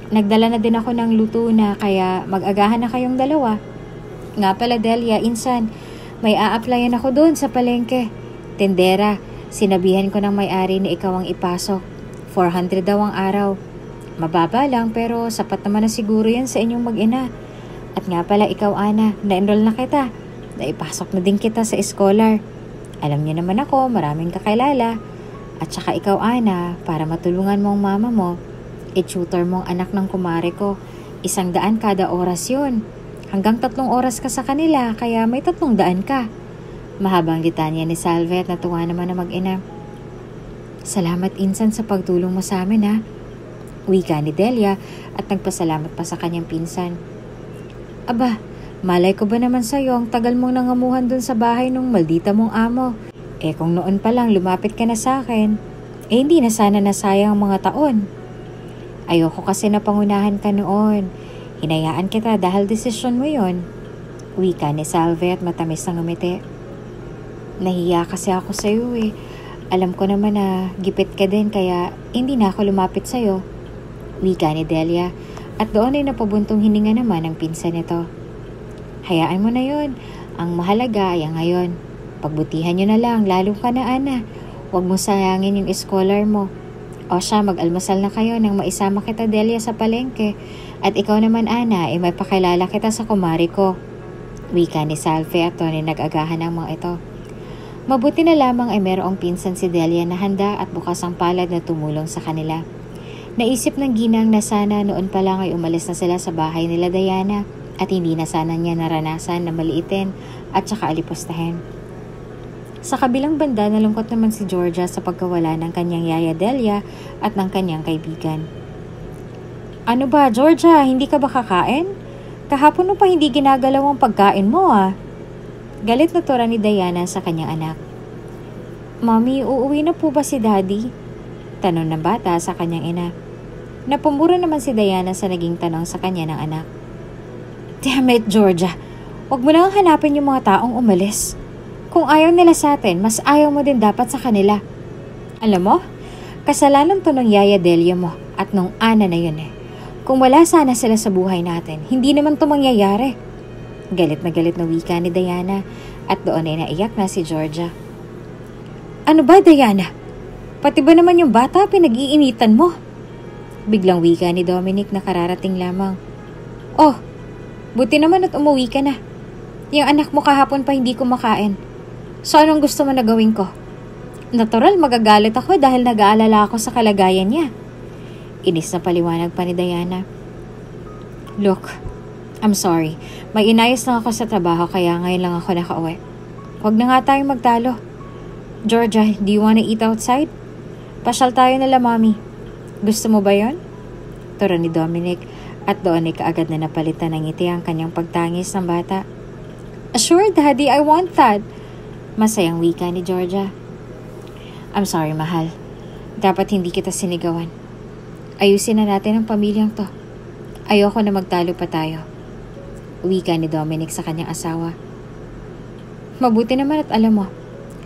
Nagdala na din ako ng luto na kaya mag-agahan na kayong dalawa. Nga pala Delia, insan, may a-applyan ako doon sa palengke. Tendera, sinabihan ko ng may-ari na ikaw ang ipasok. 400 daw ang araw. Mababa lang pero sapat naman na siguro yan sa inyong mag-ina. At nga pala ikaw Ana, na-enroll na kita. Naipasok na din kita sa scholar. Alam niyo naman ako, maraming kakilala. At saka ikaw Ana, para matulungan mo ang mama mo, i-tutor mo ang anak ng kumare ko. 100 kada oras yun. Hanggang 3 oras ka sa kanila, kaya may 300 ka. Mahabang litanya ni Salve at natuwa naman na mag-ina. Salamat insan sa pagtulong mo sa amin ha. Wika ni Delia at nagpasalamat pa sa kanyang pinsan. Aba, malay ko ba naman sa'yo ang tagal mong nangamuhan dun sa bahay nung maldita mong amo. Kung noon pa lang lumapit ka na sa akin, hindi na sana nasayang ang mga taon. Ayoko kasi na pangunahan ka noon. Hinayaan kita dahil desisyon mo yon. Wika ni Salve at matamis na ngumiti. Nahiya kasi ako sa'yo eh. Alam ko naman na gipit ka din kaya hindi na ako lumapit sa'yo. Wika ni Delia at doon ay napabuntong hininga naman ang pinsan nito. Hayaan mo na yon. Ang mahalaga ay ang ngayon. Pagbutihan nyo na lang, lalo ka na Ana. Huwag mo sayangin yung scholar mo. O siya, mag-almusal na kayo nang maisama kita Delia sa palengke. At ikaw naman Ana, may pakilala kita sa kumari ko. Wika ni Salve at Tony nag-agahan ng mga ito. Mabuti na lamang ay merong pinsan si Delia na handa at bukas ang palad na tumulong sa kanila. Naisip ng ginang na sana noon pa lang ay umalis na sila sa bahay nila Diana at hindi na sana niya naranasan na maliitin at saka alipustahin. Sa kabilang banda, nalungkot naman si Georgia sa pagkawala ng kanyang yaya Delia at ng kanyang kaibigan. Ano ba, Georgia? Hindi ka ba kakain? Kahapon mo pa hindi ginagalaw ang pagkain mo ah. Galit na tura ni Diana sa kanyang anak. Mami, uuwi na po ba si Daddy? Tanong ng bata sa kanyang ina. Napumura naman si Diana sa naging tanong sa kanya ng anak. Damn it, Georgia. Huwag mo nang hanapin yung mga taong umalis. Kung ayaw nila sa atin, mas ayaw mo din dapat sa kanila. Alam mo, kasalanan to ng yaya Delia mo at nung Ana na yun eh. Kung wala sana sila sa buhay natin, hindi naman to mangyayari. Galit na wika ni Diana at doon ay naiyak na si Georgia. Ano ba Diana? Pati ba naman yung bata pinag-iinitan mo? Biglang wika ni Dominic na kararating lamang. Oh, buti naman at umuwi ka na. Yung anak mo kahapon pa hindi kumakain. So anong gusto mo na gawin ko? Natural, magagalit ako dahil nag-aalala ako sa kalagayan niya. Inis na paliwanag pa ni Diana. Look, I'm sorry. May inayos lang ako sa trabaho kaya ngayon lang ako nakauwi. Huwag na nga tayong magtalo. Georgia, do you wanna eat outside? Pasyal tayo nila, Mommy. Gusto mo ba yon? Turo ni Dominic at doon ay kaagad na napalitan ng ngiti ang kanyang pagtangis ng bata. Sure, Daddy, I want that. Masayang wika ni Georgia. I'm sorry, mahal. Dapat hindi kita sinigawan. Ayusin na natin ang pamilyang to. Ayoko na magtalo pa tayo. Wika ni Dominic sa kanyang asawa. Mabuti naman at alam mo.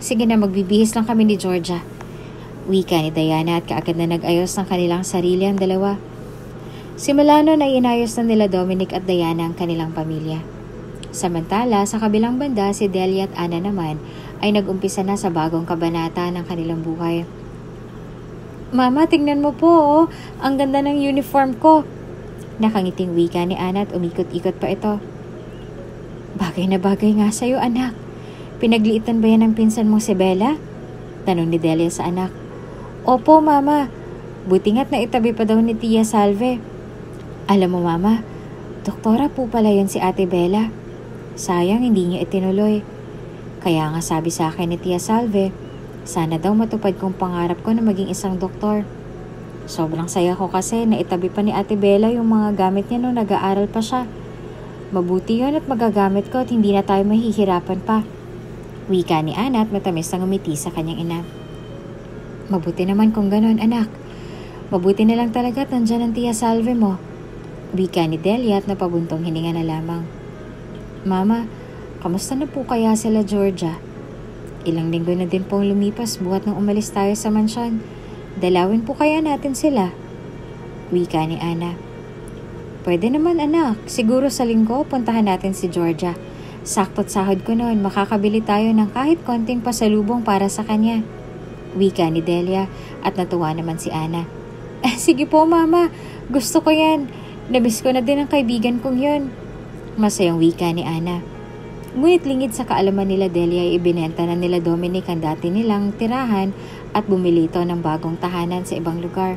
Sige na, magbibihis lang kami ni Georgia. Wika ni Diana at kaagad na nag-ayos ng kanilang sarili ang dalawa. Simula noon ay inayos na nila Dominic at Diana ang kanilang pamilya. Samantala, sa kabilang banda, si Delia at Ana naman ay nag-umpisa na sa bagong kabanata ng kanilang buhay. Mama, tingnan mo po, oh. Ang ganda ng uniform ko. Nakangiting wika ni Ana at umikot-ikot pa ito. Bagay na bagay nga sa'yo, anak. Pinagliitan ba yan ng pinsan mong si Bella? Tanong ni Delia sa anak. Opo, Mama. Buti nga't naitabi pa daw ni Tia Salve. Alam mo, Mama, doktora po pala yun si Ate Bella. Sayang hindi niya itinuloy. Kaya nga sabi sa akin ni Tia Salve, sana daw matupad kong pangarap ko na maging isang doktor. Sobrang saya ko kasi naitabi pa ni Ate Bella yung mga gamit niya nung nag-aaral pa siya. Mabuti yun at magagamit ko at hindi na tayo mahihirapan pa. Wika ni Ana at matamis na ngumiti sa kanyang ina. Mabuti naman kung ganon, anak. Mabuti na lang talaga at nandyan ang Tia Salve mo. Wika ni Delia at napabuntong hininga na lamang. Mama, kamusta na po kaya sila Georgia? Ilang linggo na din pong lumipas buhat nang umalis tayo sa mansyon. Dalawin po kaya natin sila? Wika ni Ana. Pwede naman anak, siguro sa linggo puntahan natin si Georgia. Sakto't sahod ko noon, makakabili tayo ng kahit konting pasalubong para sa kanya. Wika ni Delia at natuwa naman si Ana. Sige po mama, gusto ko yan. Namiss ko na din ang kaibigan kong yun. Masayang wika ni Ana. Ngunit lingid sa kaalaman nila Delia ay ibinenta na nila Dominic ang dati nilang tirahan at bumili ito ng bagong tahanan sa ibang lugar.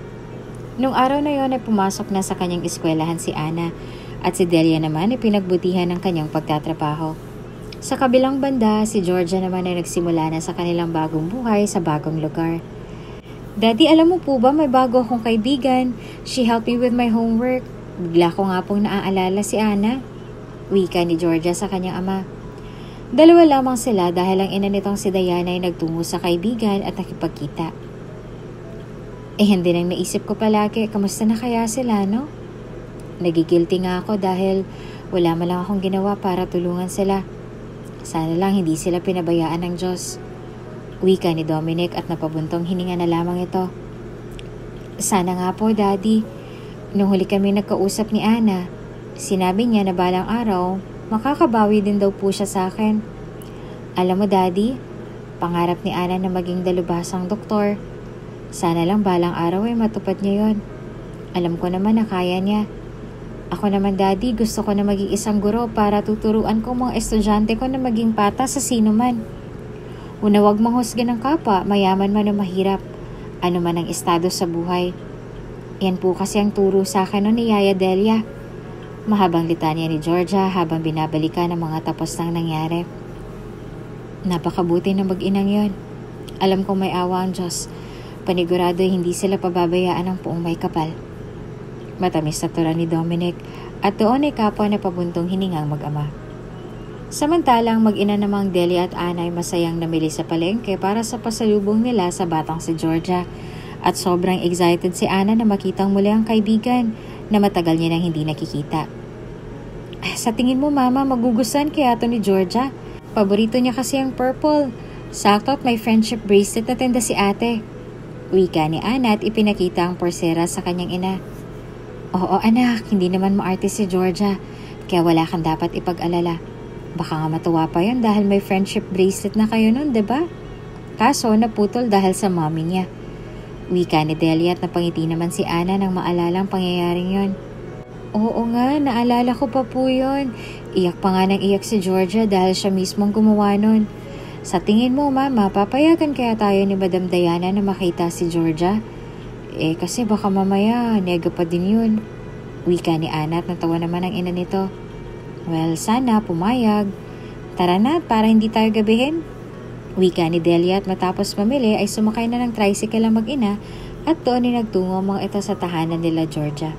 Nung araw na yon ay pumasok na sa kanyang eskwelahan si Ana at si Delia naman ay pinagbutihan ng kanyang pagtatrabaho. Sa kabilang banda, si Georgia naman ay nagsimula na sa kanilang bagong buhay sa bagong lugar. Daddy, alam mo po ba may bago akong kaibigan? She helped me with my homework. Bigla ko nga pong naaalala si Ana. Wika ni Georgia sa kanyang ama. Dalawa lamang sila dahil ang ina nitong si Diana ay nagtungo sa kaibigan at nakipagkita. Hindi nang naisip ko palagi, kamusta na kaya sila, no? Nagigilty nga ako dahil wala man lang akong ginawa para tulungan sila. Sana lang hindi sila pinabayaan ng Diyos. Wika ni Dominic at napabuntong hininga na lamang ito. Sana nga po, Daddy. Nung huli kami nagkausap ni Ana, sinabi niya na balang araw, makakabawi din daw po siya sa akin. Alam mo, Daddy, pangarap ni Ana na maging dalubhasang doktor. Sana lang balang araw ay matupad niya yon. Alam ko naman na kaya niya. Ako naman, Daddy, gusto ko na maging isang guro para tuturuan ko mga estudyante ko na maging patas sa sino man. Una, wag manghusga ng kapwa, mayaman man o mahirap, ano man ang estado sa buhay. Yan po kasi ang turo sa akin ni Yaya Delia. Mahabang litanya ni Georgia habang binabalikan ang mga tapos nang nangyari. Napakabuti ng mag-inang yon. Alam kong may awa ang Diyos. Panigurado hindi sila pababayaan ng puong may kapal. Matamis na tura ni Dominic at doon ay kapwa na pabuntong hiningang mag-ama. Samantalang mag-ina namang Delia at Ana ay masayang namili sa palengke para sa pasalubong nila sa batang si Georgia at sobrang excited si Ana na makitang muli ang kaibigan na matagal niya nang hindi nakikita. Sa tingin mo, Mama, magugustuhan kaya ito ni Georgia? Paborito niya kasi ang purple. Sakto at may friendship bracelet na tinda si ate. Wika ni Ana at ipinakita ang porsera sa kanyang ina. Oo anak, hindi naman maarte si Georgia, kaya wala kang dapat ipag-alala. Baka nga matuwa pa yun dahil may friendship bracelet na kayo nun, diba? Kaso naputol dahil sa mommy niya. Wika ni Delia at napangiti naman si Ana nang maalalang pangyayaring yon. Oo nga, naalala ko pa po yun. Iyak pa nga ng iyak si Georgia dahil siya mismong gumawa nun. Sa tingin mo, Mama, papayagan kaya tayo ni Madam Diana na makita si Georgia? Kasi baka mamaya, nega pa din yun. Wika ni Ana at natawa naman ang ina nito. Well, sana pumayag. Tara na, para hindi tayo gabihin. Wika ni Delia at matapos mamili ay sumakay na ng tricycle ang mag-ina at doon ay nagtungo mga ito sa tahanan nila Georgia.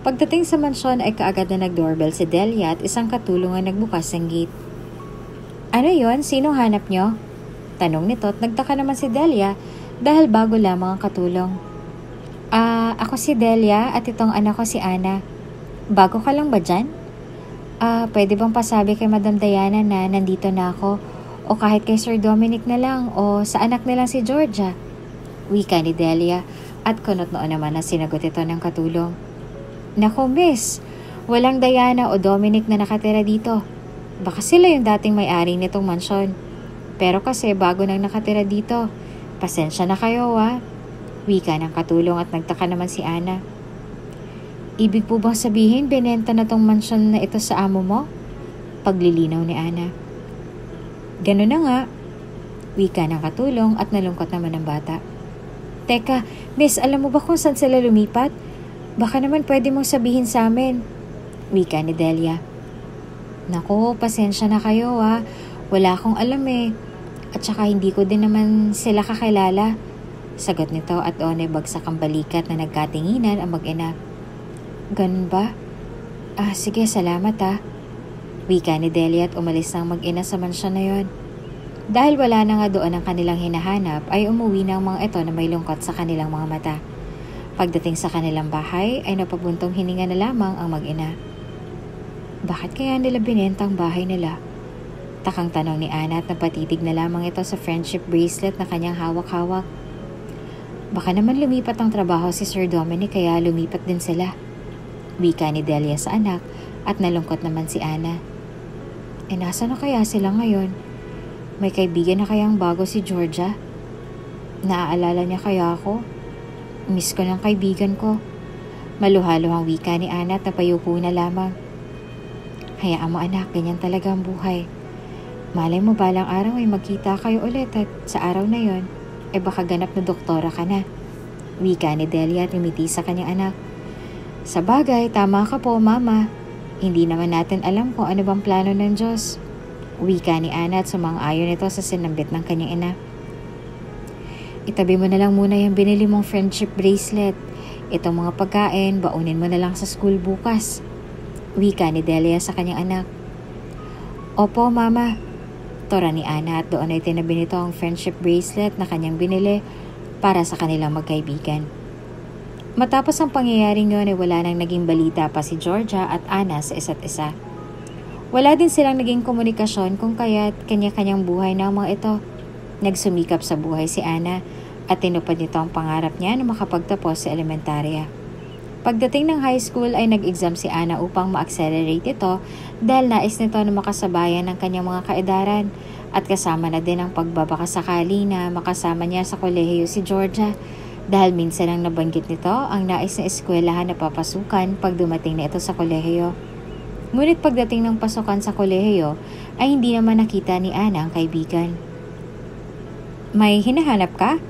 Pagdating sa mansyon ay kaagad na nag-doorbell si Delia at isang katulong ang nagbukas ng gate. Ano yon? Sino hanap nyo? Tanong nito at nagtaka naman si Delia dahil bago lamang ang katulong. Ako si Delia at itong anak ko si Ana. Bago ka lang ba dyan? Pwede bang pasabi kay Madam Diana na nandito na ako o kahit kay Sir Dominic na lang o sa anak nilang si Georgia? Wika ni Delia at kunot noon naman na sinagot ito ng katulong. Nako miss, walang Diana o Dominic na nakatira dito. Baka sila yung dating may-ari nitong mansyon. Pero kasi bago nang nakatira dito, pasensya na kayo Wika ng katulong at nagtaka naman si Ana. Ibig po bang sabihin binenta na tong mansyon na ito sa amo mo? Paglilinaw ni Ana. Ganun na nga. Wika ng katulong at nalungkot naman ng bata. Teka, miss, alam mo ba kung saan sila lumipat? Baka naman pwede mong sabihin sa amin. Wika ni Delia. Naku, pasensya na kayo Wala akong alam At saka hindi ko din naman sila kakilala. Sagot nito at doon ay bagsak ang balikat na nagkatinginan ang mag-ina. Ganun ba? Sige, salamat Wika ni Delia at umalis ng mag-ina sa mansyon na yon. Dahil wala na nga doon ang kanilang hinahanap ay umuwi na ang mga ito na may lungkot sa kanilang mga mata. Pagdating sa kanilang bahay ay napabuntong hininga na lamang ang mag-ina. Bakit kaya nila binenta ang bahay nila? Takang tanong ni Ana at napatitig na lamang ito sa friendship bracelet na kanyang hawak-hawak. Baka naman lumipat ang trabaho si Sir Dominic kaya lumipat din sila. Wika ni Delia sa anak at nalungkot naman si Ana. Nasa na kaya sila ngayon? May kaibigan na kayang bago si Georgia? Naaalala niya kaya ako? Miss ko ng kaibigan ko. Maluhaluhang wika ni Ana at napayuko na lamang. Hayaan mo anak, ganyan talaga ang buhay. Malay mo balang araw ay magkita kayo ulit at sa araw na yon, baka ganap na doktora ka na. Wika ni Delia at ngumiti sa kanyang anak. Sa bagay, tama ka po mama. Hindi naman natin alam kung ano bang plano ng Diyos. Wika ni Ana at sumang-ayon ito sa sinambit ng kanyang ina. Itabi mo na lang muna yung binili mong friendship bracelet. Itong mga pagkain, baunin mo na lang sa school bukas. Wika ni Delia sa kanyang anak. Opo, Mama. Tora ni Ana at doon ay tinabi nito ang friendship bracelet na kanyang binili para sa kanilang magkaibigan. Matapos ang pangyayaring yun ay wala nang naging balita pa si Georgia at Ana sa isa't isa. Wala din silang naging komunikasyon kung kaya't kanya-kanyang buhay na ang mga ito. Nagsumikap sa buhay si Ana at tinupad nito ang pangarap niya na makapagtapos sa elementarya. Pagdating ng high school ay nag-exam si Ana upang ma-accelerate ito dahil nais nito na makasabayan ng kanyang mga kaedaran at kasama na din ang pagbabakasakali na makasama niya sa kolehiyo si Georgia dahil minsan ang nabanggit nito ang nais na eskwelahan na papasukan pag dumating na ito sa kolehiyo. Ngunit pagdating ng pasukan sa kolehiyo ay hindi naman nakita ni Ana ang kaibigan. May hinahanap ka?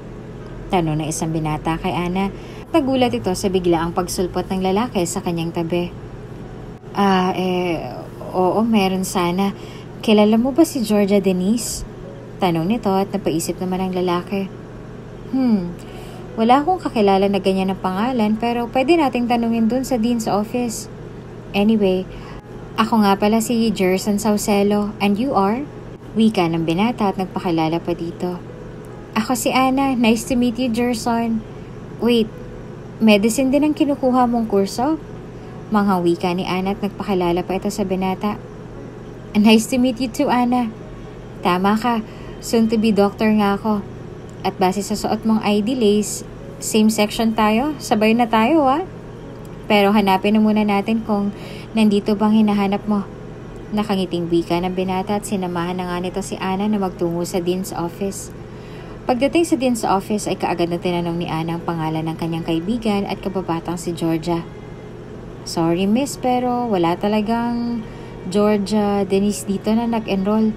Tanong ng isang binata kay Ana. Nagulat ito sa biglaang pagsulpot ng lalaki sa kanyang tabi. Oo, meron sana. Kilala mo ba si Georgia Denise? Tanong nito at napaisip naman ang lalaki. Wala akong kakilala na ganyan ang pangalan pero pwede nating tanungin dun sa dean's office. Anyway, ako nga pala si Gerson Saucelo and you are? Wika ng binata at nagpakilala pa dito. Ako si Ana. Nice to meet you, Gerson. Wait, medicine din ang kinukuha mong kurso? Mga wika ni Ana at nagpakilala pa ito sa binata. Nice to meet you too, Ana. Tama ka, soon to be doctor nga ako. At base sa suot mong ID lace, same section tayo, sabay na tayo Pero hanapin na muna natin kung nandito bang hinahanap mo. Nakangiting wika ng binata at sinamahan na nga nito si Ana na magtungo sa dean's office. Pagdating sa dean's office ay kaagad na tinanong ni Ana ang pangalan ng kanyang kaibigan at kababatang si Georgia. Sorry miss, pero wala talagang Georgia Denise dito na nag-enroll.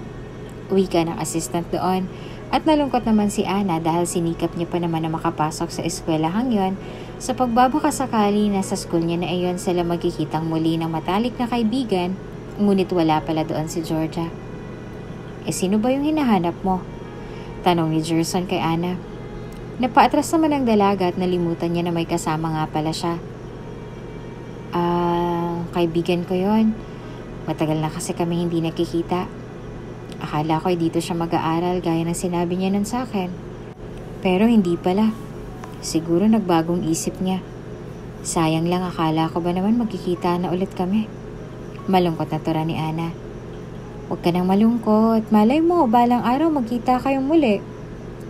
Wika ng assistant doon. At nalungkot naman si Ana dahil sinikap niya pa naman na makapasok sa eskwelahang yon. Sa pagbabakasakali na sa school niya na iyon sila magkikitang muli ng matalik na kaibigan, ngunit wala pala doon si Georgia. Sino ba yung hinahanap mo? Tanong ni Gerson kay Ana. Napaatras naman ang dalaga at nalimutan niya na may kasama nga pala siya. Kaibigan ko yon. Matagal na kasi kami hindi nakikita. Akala ko dito siya mag-aaral gaya ng sinabi niya nun sa akin. Pero hindi pala. Siguro nagbagong isip niya. Sayang lang, akala ko ba naman magkikita na ulit kami. Malungkot na tura ni Ana. Huwag ka nang malungkot. Malay mo, balang araw magkita kayong muli.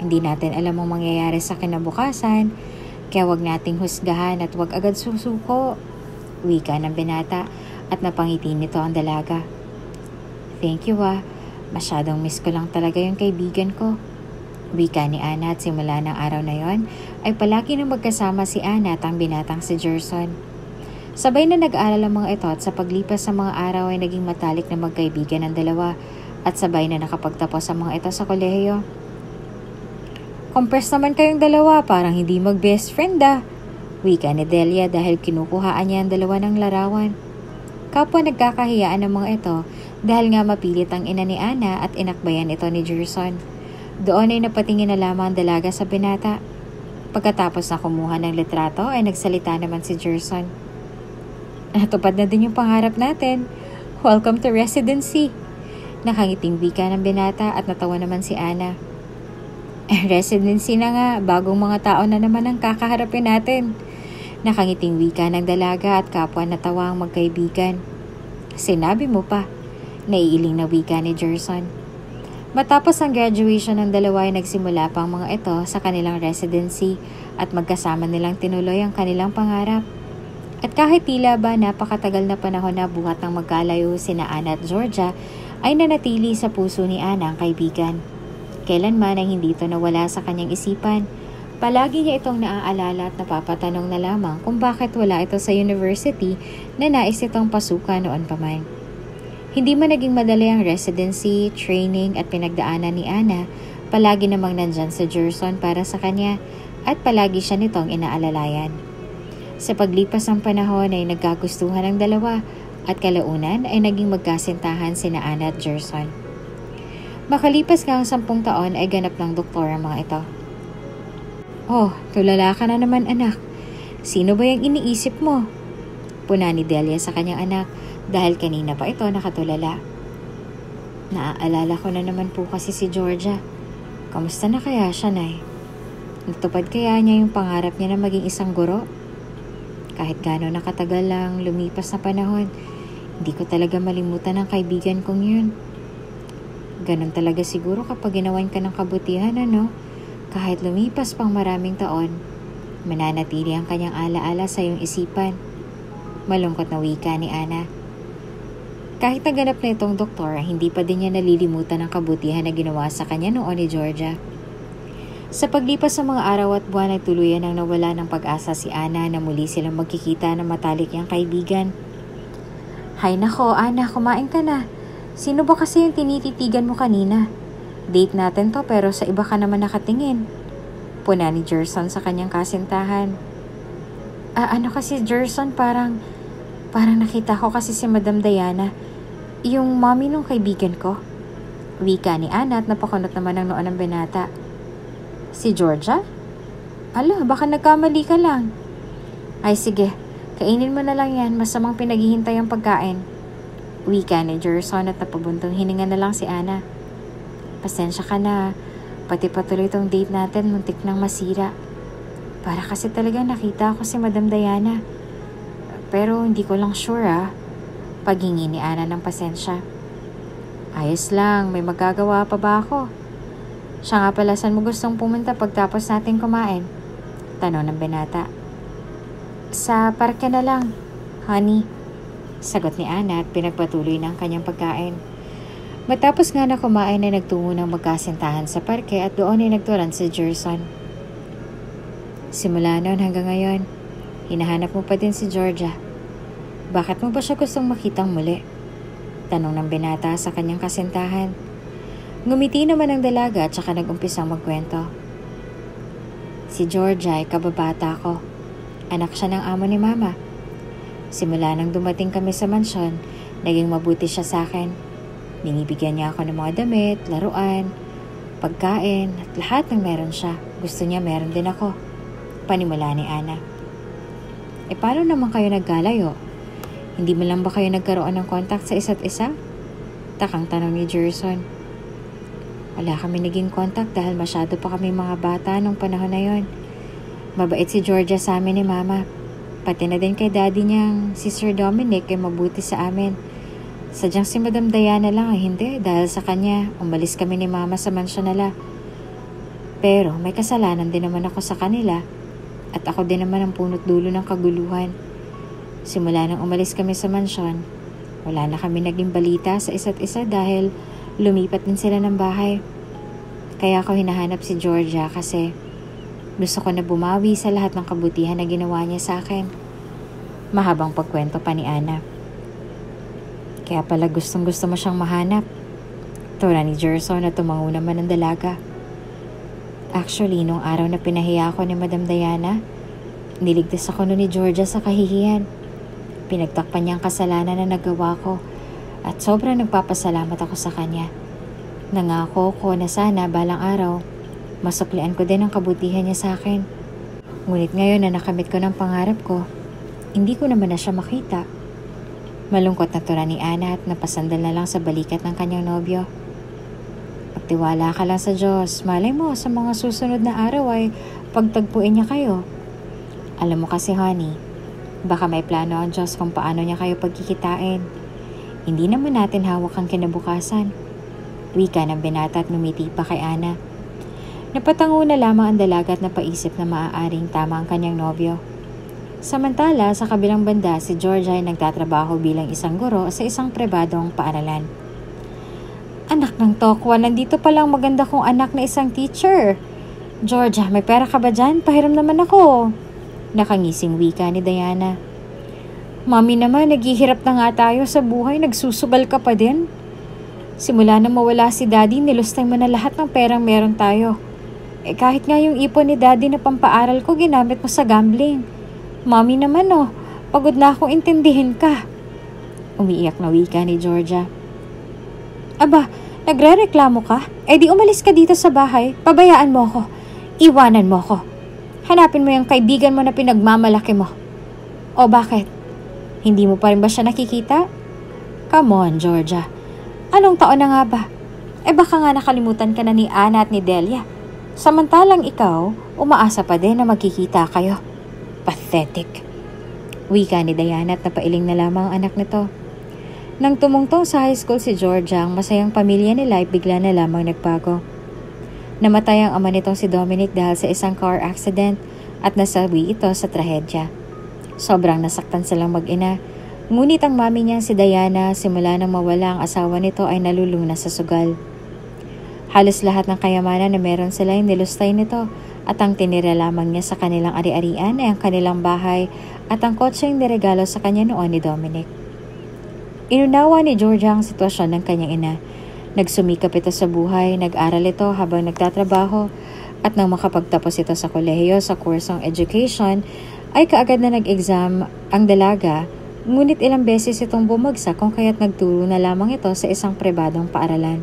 Hindi natin alam ang mangyayari sa kinabukasan. Kaya huwag nating husgahan at huwag agad susuko. Wika ng binata at napangiti nito ang dalaga. Thank you Masyadong miss ko lang talaga yung kaibigan ko. Wika ni Ana at simula ng araw na yon ay palagi nang magkasama si Ana at ang binatang si Gerson. Sabay na nag-aaral ang mga ito at sa paglipas sa mga araw ay naging matalik na magkaibigan ang dalawa at sabay na nakapagtapos ang mga ito sa kolehiyo. Compress naman kayong dalawa, parang hindi mag-best friend Wika ni Delia dahil kinukuhaan niya ang dalawa ng larawan. Kapwa nagkakahiyaan ng mga ito dahil nga mapilit ang ina ni Ana at inakbayan ito ni Gerson. Doon ay napatingin na lamang ang dalaga sa binata. Pagkatapos na kumuha ng litrato ay nagsalita naman si Gerson. Natupad na din yung pangarap natin. Welcome to residency. Nakangiting wika ng binata at natawa naman si Ana. Residency na nga, bagong mga tao na naman ang kakaharapin natin. Nakangiting wika ng dalaga at kapwa natawa ang magkaibigan. Sinabi mo pa, naiiling na wika ni Gerson. Matapos ang graduation ng dalawa ay nagsimula pa ang mga ito sa kanilang residency at magkasama nilang tinuloy ang kanilang pangarap. At kahit tila ba napakatagal na panahon na buhat ng magkalayo sina Ana at Georgia, ay nanatili sa puso ni Ana ang kaibigan. Kailanman ay hindi ito nawala sa kanyang isipan. Palagi niya itong naaalala at napapatanong na lamang kung bakit wala ito sa university na nais itong pasukan noon pa man. Hindi man naging madali ang residency, training at pinagdaanan ni Ana, palagi namang nandyan sa Gerson para sa kanya at palagi siya nitong inaalalayan. Sa paglipas ng panahon ay nagkagustuhan ang dalawa at kalaunan ay naging magkasintahan sina Ana at Gerson. Makalipas nga ang 10 taon ay ganap ng doktor ang mga ito. Oh, tulala ka na naman anak. Sino ba yung iniisip mo? Puna ni Delia sa kanyang anak dahil kanina pa ito nakatulala. Naaalala ko na naman po kasi si Georgia. Kamusta na kaya siya, Nay? Natupad kaya niya yung pangarap niya na maging isang guro? Kahit gaano nakatagal lang lumipas na panahon, hindi ko talaga malimutan ang kaibigan kong yun. Ganon talaga siguro kapag ginawan ka ng kabutihan, ano? Kahit lumipas pang maraming taon, mananatili ang kanyang alaala sa iyong isipan. Malungkot na wika ni Ana. Kahit naganap na itong doktor, hindi pa din niya nalilimutan ang kabutihan na ginawa sa kanya noon ni Georgia. Sa paglipas ng mga araw at buwan ay tuluyan ang nawala ng pag-asa si Ana na muli silang magkikita ng matalik niyang kaibigan. Hay nako, Ana, kumain ka na. Sino ba kasi yung tinititigan mo kanina? Date natin to pero sa iba ka naman nakatingin. Puna ni Gerson sa kanyang kasintahan. Ano kasi Gerson, parang nakita ko kasi si Madam Diana, yung mommy nung kaibigan ko. Wika ni Ana at napakunot naman ang noon ng binata. Si Georgia? Ala, baka nagkamali ka lang. Ay sige, kainin mo na lang yan, masamang pinaghihintay ang pagkain. Wika ni Gerson at napabuntong hininga na lang si Ana. Pasensya ka na, pati patuloy itong date natin muntik nang masira. Para kasi talaga nakita ko si Madam Diana. Pero hindi ko lang sure Paghingi ni Ana ng pasensya. Ayos lang, may magagawa pa ba ako? Siya nga pala, saan mo gustong pumunta pagtapos natin kumain? Tanong ng binata. Sa parke na lang, honey. Sagot ni Ana at pinagpatuloy ng kanyang pagkain. Matapos nga na kumain ay nagtungo ng magkasintahan sa parke at doon ay nagturan si Gerson. Simula noon hanggang ngayon, hinahanap mo pa din si Georgia. Bakit mo ba siya gustong makitang muli? Tanong ng binata sa kanyang kasintahan. Ngumiti naman ang dalaga at saka nag-umpisang magkwento. Si Georgia ay kababata ko. Anak siya ng amo ni Mama. Simula nang dumating kami sa mansyon, naging mabuti siya sa akin. Binibigyan niya ako ng mga damit, laruan, pagkain, at lahat ng meron siya. Gusto niya meron din ako. Panimula ni Ana. Paano naman kayo naggalayo? Hindi mo lang ba kayo nagkaroon ng contact sa isa't isa? Takang tanong ni Gerson. Wala kami naging contact dahil masyado pa kami mga bata nung panahon na yon. Mabait si Georgia sa amin ni Mama. Pati na din kay daddy niyang si Sir Dominic ay mabuti sa amin. Sadyang si Madam Diana lang ay hindi dahil sa kanya umalis kami ni Mama sa mansyon nila. Pero may kasalanan din naman ako sa kanila at ako din naman ang punot dulo ng kaguluhan. Simula nang umalis kami sa mansyon, wala na kami naging balita sa isa't isa dahil lumipat din sila ng bahay. Kaya ako hinahanap si Georgia kasi gusto ko na bumawi sa lahat ng kabutihan na ginawa niya sa akin. Mahabang pagkwento pa ni Ana. Kaya pala gustong gusto mo siyang mahanap. Tura ni Gerson na tumango naman ng dalaga. Actually, nung araw na pinahiya ako ni Madam Diana, niligtas ako ni Georgia sa kahihiyan. Pinagtakpan niya ang kasalanan na nagawa ko at sobrang nagpapasalamat ako sa kanya. Nangako ko na sana balang araw, masuklian ko din ang kabutihan niya sa akin. Ngunit ngayon na nakamit ko ng pangarap ko, hindi ko naman na siya makita. Malungkot na tura ni Ana at napasandal na lang sa balikat ng kanyang nobyo. Pagtiwala ka lang sa Diyos, malay mo sa mga susunod na araw ay pagtagpuin niya kayo. Alam mo kasi honey, baka may plano ang Diyos kung paano niya kayo pagkikitain. Hindi naman natin hawak ang kinabukasan. Wika ng binata at ngumiti pa kay Ana. Napatango na lamang ang dalaga at napaisip na maaaring tama ang kanyang nobyo. Samantala, sa kabilang banda, si Georgia ay nagtatrabaho bilang isang guro sa isang pribadong paaralan. Anak ng tokwa, nandito palang maganda kong anak na isang teacher. Georgia, may pera ka ba dyan? Pahiram naman ako. Nakangising wika ni Diana. Mami naman, naghihirap na nga tayo sa buhay, nagsusubal ka pa din. Simula na mawala si daddy, nilustay mo na lahat ng perang meron tayo. Kahit nga yung ipon ni daddy na pampaaral ko, ginamit mo sa gambling. Mami naman pagod na akong intindihin ka. Umiiyak na wika ni Georgia. Aba, nagre-reklamo ka? Di umalis ka dito sa bahay, pabayaan mo ako. Iwanan mo ako. Hanapin mo yung kaibigan mo na pinagmamalaki mo. O bakit? Hindi mo pa rin ba siya nakikita? Come on, Georgia. Anong taon na nga ba? Baka nga nakalimutan ka na ni Ana at ni Delia. Samantalang ikaw, umaasa pa din na magkikita kayo. Pathetic. Wika ni Diana at napailing na lamang ang anak nito. Nang tumungtong sa high school si Georgia, ang masayang pamilya nila ay bigla na lamang nagbago. Namatay ang ama nitong si Dominic dahil sa isang car accident at nasawi ito sa trahedya. Sobrang nasaktan silang mag-ina. Ngunit ang mami niya si Diana, simula nang mawala ang asawa nito ay nalulung na sa sugal. Halos lahat ng kayamanan na meron sila ay nilustay nito at ang tinira lamang niya sa kanilang ari-arian ay ang kanilang bahay at ang kotseng niregalo sa kanya noon ni Dominic. Inunawa ni Georgia ang sitwasyon ng kanyang ina. Nagsumikap ito sa buhay, nag-aral ito habang nagtatrabaho at nang makapagtapos ito sa kolehiyo sa kursong education ay kaagad na nag-exam ang dalaga, ngunit ilang beses itong bumagsak kung kaya't nagturo na lamang ito sa isang pribadong paaralan.